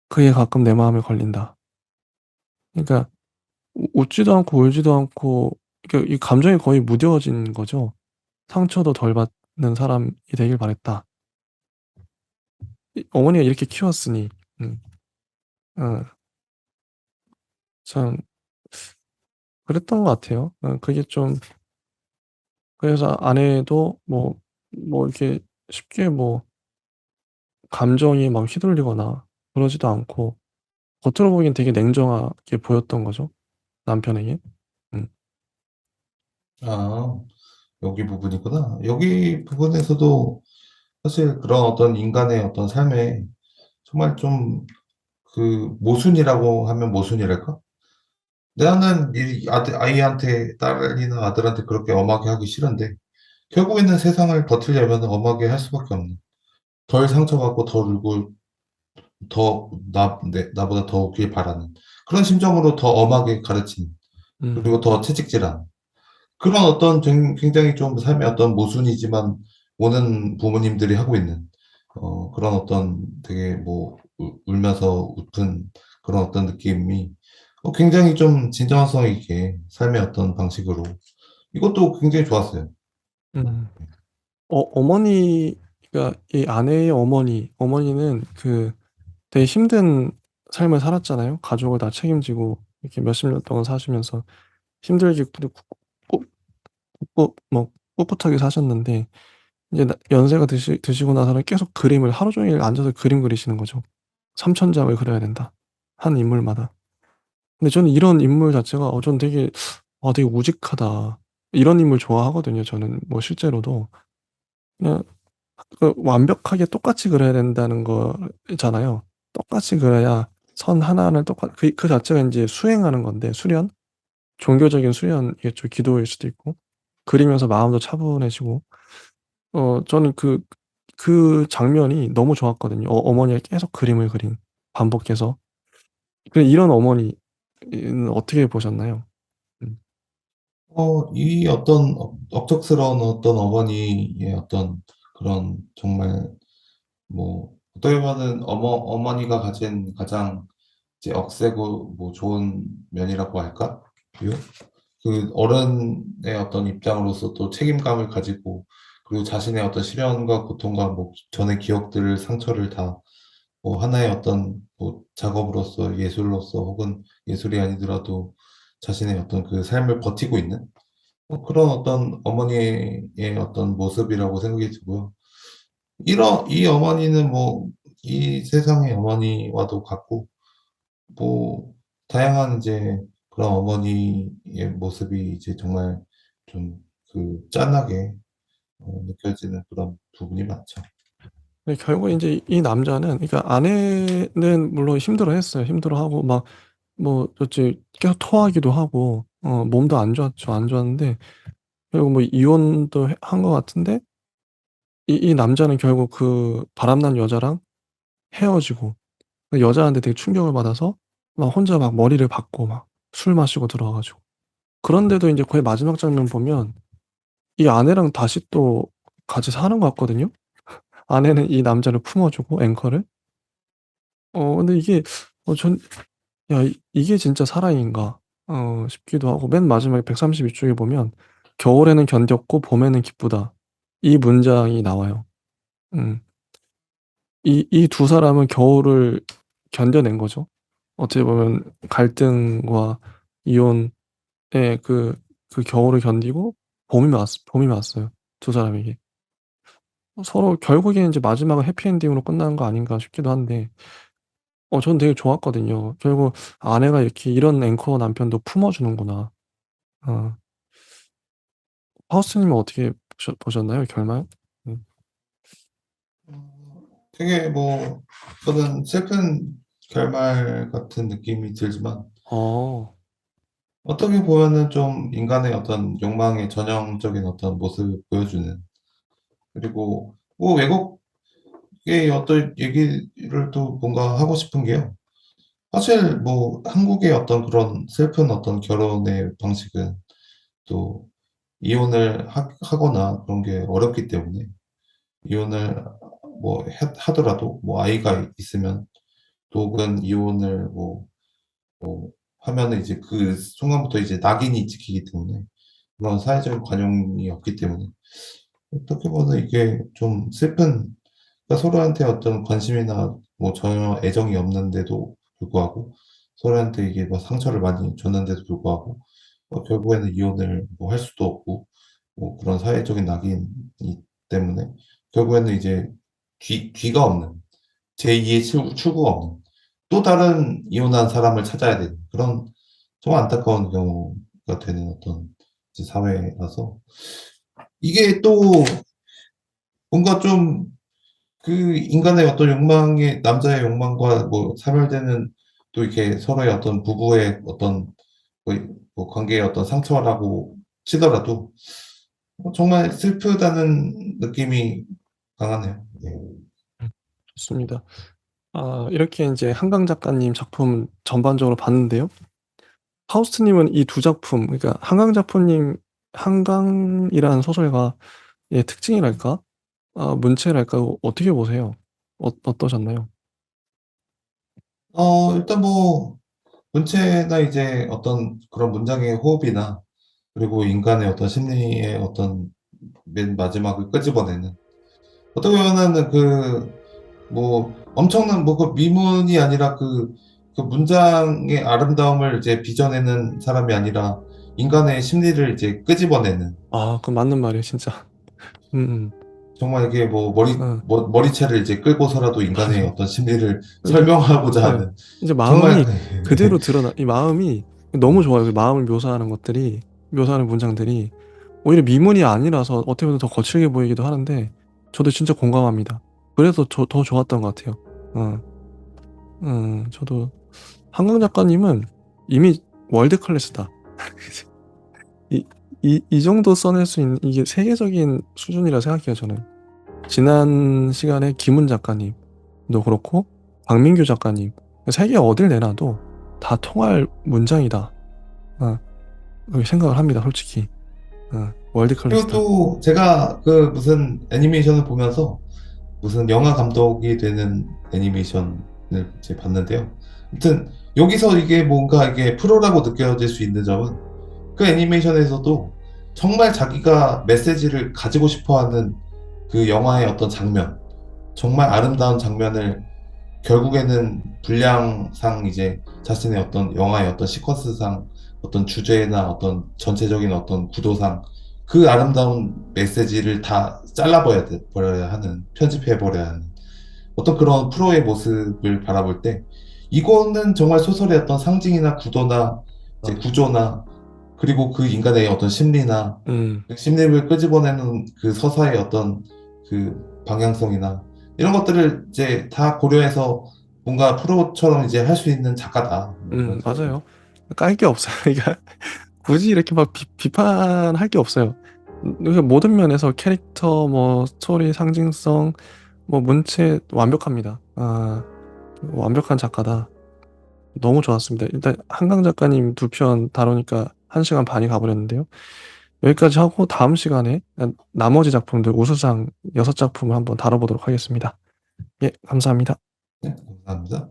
그게 가끔 내 마음에 걸린다." 그러니까 웃지도 않고 울지도 않고 그러니까 이 감정이 거의 무뎌진 거죠. "상처도 덜 받는 사람이 되길 바랬다." 어머니가 이렇게 키웠으니. 음. 어 참 그랬던 것 같아요. 그게 좀 그래서 아내도 이렇게 쉽게 감정이 막 휘둘리거나 그러지도 않고 겉으로 보기엔 되게 냉정하게 보였던 거죠, 남편에게. 음. 아, 여기 부분이구나. 여기 부분에서도 사실 그런 어떤 인간의 어떤 삶에 정말 좀 모순이라고 하면 모순이랄까? 나는 이 아이한테, 딸이나 아들한테 그렇게 엄하게 하기 싫은데, 결국에는 세상을 버티려면 엄하게 할 수밖에 없는. 덜 상처받고 덜 울고 나보다 더 웃길 바라는. 그런 심정으로 더 엄하게 가르치는. 음. 그리고 더 채찍질하는. 그런 어떤 굉장히 좀 삶의 어떤 모순이지만 오는 부모님들이 하고 있는 그런 어떤 되게 뭐 울면서 웃픈 그런 어떤 느낌이 굉장히 좀 진정성 있게 삶의 어떤 방식으로 이것도 굉장히 좋았어요. 음. 어머니가 이 아내의 어머니는 되게 힘든 삶을 살았잖아요. 가족을 다 책임지고 이렇게 몇십 년 동안 사시면서 힘들게 근데 꿋꿋하게 사셨는데 이제 연세가 드시고 나서는 계속 그림을 하루 종일 앉아서 그림 그리시는 거죠. 3,000장을 그려야 된다. 한 인물마다. 근데 저는 이런 인물 자체가 저는 되게 우직하다. 이런 인물 좋아하거든요 저는 실제로도. 그냥 완벽하게 똑같이 그려야 된다는 거잖아요. 똑같이 그려야 선 하나하나를 그 자체가 인제 수행하는 건데 수련? 종교적인 수련이겠죠. 기도일 수도 있고. 그리면서 마음도 차분해지고 저는 그 장면이 너무 좋았거든요. 어머니가 계속 그림을 반복해서. 이런 어머니는 어떻게 보셨나요? 음. 이 어떤 억척스러운 어떤 어머니의 어떤 그런 정말 뭐 어떻게 보면은 어머니가 가진 가장 이제 억세고 뭐 좋은 면이라고 할까? 비유? 그 어른의 어떤 입장으로서 또 책임감을 가지고 그리고 자신의 어떤 시련과 고통과 뭐 전의 기억들, 상처를 다 뭐 하나의 어떤 뭐 작업으로서 예술로서 혹은 예술이 아니더라도 자신의 어떤 그 삶을 버티고 있는 그런 어떤 어머니의 어떤 모습이라고 생각이 들고요. 이 어머니는 뭐 이 세상의 어머니와도 같고 뭐 다양한 이제 그런 어머니의 모습이 이제 정말 좀 짠하게 느껴지는 그런 부분이 많죠. 근데 결국에 인제 이 남자는 그러니까 아내는 물론 힘들어했어요. 힘들어하고 막 뭐 어찌 계속 토하기도 하고 몸도 안 좋았죠. 안 좋았는데 결국 뭐 이혼도 한 것 같은데 이 남자는 결국 그 바람난 여자랑 헤어지고 그 여자한테 되게 충격을 받아서 막 혼자 막 머리를 박고 막 술 마시고 들어와 가지고 그런데도 인제 거의 마지막 장면 보면 이 아내랑 다시 또 같이 사는 것 같거든요. 아내는 이 남자를 품어 주고 앵커를. 근데 이게 전 '야 이게 진짜 사랑인가?' 싶기도 하고 맨 마지막에 132 쪽에 보면 "겨울에는 견뎠고 봄에는 기쁘다." 이 문장이 나와요. 음. 이 두 사람은 겨울을 견뎌낸 거죠. 어떻게 보면 갈등과 이혼의 그 겨울을 견디고 봄이 왔어요, 두 사람에게. 서로 결국에는 인제 마지막은 해피엔딩으로 끝나는 거 아닌가 싶기도 한데 저는 되게 좋았거든요. 결국 '아내가 이렇게 이런 앵커 남편도 품어 주는구나.' 어. 하우스님은 어떻게 보셨나요, 결말? 음. 되게 뭐 저는 슬픈 결말 같은 느낌이 들지만 어. 어떻게 보면은 좀 인간의 어떤 욕망의 전형적인 어떤 모습을 보여주는, 그리고 뭐 외국의 어떤 얘기를 또 뭔가 하고 싶은 게요. 사실 뭐 한국의 어떤 그런 슬픈 어떤 결혼의 방식은 또 이혼을 하거나 그런 게 어렵기 때문에, 이혼을 뭐 하더라도 뭐 아이가 있으면 또 혹은 이혼을 하면은 이제 그 순간부터 이제 낙인이 찍히기 때문에 그런 사회적인 관용이 없기 때문에 어떻게 보면 이게 좀 슬픈, 그러니까 서로한테 어떤 관심이나 뭐 전혀 애정이 없는데도 불구하고 서로한테 이게 뭐 상처를 많이 줬는데도 불구하고 결국에는 이혼을 뭐 할 수도 없고 뭐 그런 사회적인 낙인이 때문에 결국에는 이제 뒤가 없는, 제2의 출구가 없는 또 다른 이혼한 사람을 찾아야 되는 그런 정말 안타까운 경우가 되는 어떤 이제 사회라서, 이게 또 뭔가 좀 그 인간의 어떤 욕망의, 남자의 욕망과 뭐 사멸되는 또 이렇게 서로의 어떤 부부의 어떤 뭐 관계의 어떤 상처라고 치더라도 정말 슬프다는 느낌이 강하네요. 예. 음 좋습니다. 이렇게 인제 한강 작가님 작품 전반적으로 봤는데요. 하우스님은 이 두 작품 그러니까 한강 작품님 한강이라는 소설가의 특징이랄까? 문체랄까? 어떻게 보세요? 어떠셨나요? 일단 뭐 문체나 이제 어떤 그런 문장의 호흡이나 그리고 인간의 어떤 심리의 어떤 맨 마지막을 끄집어내는, 어떻게 보면은 뭐 엄청난 뭐 그 미문이 아니라 그 문장의 아름다움을 이제 빚어내는 사람이 아니라 인간의 심리를 이제 끄집어내는, 그건 맞는 말이에요 진짜. 음음. 정말 이게 뭐 어 머리채를 이제 끌고서라도 인간의 맞아요. 어떤 심리를 이제 설명하고자 예. 하는, 이제 정말 마음이 그대로 드러나 이 마음이 너무 좋아요. 그 마음을 묘사하는 것들이 묘사하는 문장들이 오히려 미문이 아니라서 어떻게 보면 더 거칠게 보이기도 하는데 저도 진짜 공감합니다. 그래서 더 좋았던 것 같아요. 어. 저도 한강 작가님은 이미 월드 클래스다. 이 정도 써낼 수 있는 이게 세계적인 수준이라 생각해요 저는. 지난 시간에 김훈 작가님도 그렇고 박민규 작가님 세계 어딜 내놔도 다 통할 문장이다. 어 그렇게 생각을 합니다 솔직히. 월드 그리고 클래스다. 또 제가 그 무슨 애니메이션을 보면서 무슨 영화 감독이 되는 애니메이션을 이제 봤는데요. 아무튼 여기서 이게 뭔가 이게 프로라고 느껴질 수 있는 점은 그 애니메이션에서도 정말 자기가 메시지를 가지고 싶어하는 그 영화의 어떤 장면, 정말 아름다운 장면을 결국에는 분량상 이제 자신의 어떤 영화의 어떤 시퀀스상 어떤 주제나 어떤 전체적인 어떤 구도상 그 아름다운 메시지를 다 버려야 하는, 편집해 버려야 하는 어떤 그런 프로의 모습을 바라볼 때 이거는 정말 소설의 어떤 상징이나 구도나 이제 아. 구조나 그리고 그 인간의 어떤 심리나 음. 그 심리를 끄집어내는 그 서사의 어떤 그 방향성이나 이런 것들을 이제 다 고려해서 뭔가 프로처럼 이제 할 수 있는 작가다. 뭐 그런 생각이 맞아요. 깔 게 없어요. 그러니까 굳이 이렇게 막 비판할 게 없어요. 이게 모든 면에서 캐릭터, 뭐 스토리, 상징성, 뭐 문체 완벽합니다. 완벽한 작가다. 너무 좋았습니다. 일단 한강 작가님 두 편 다루니까 1시간 반이 가버렸는데요. 여기까지 하고 다음 시간에 나머지 작품들 우수상 6작품을 한번 다뤄보도록 하겠습니다. 예, 감사합니다. 네, 감사합니다.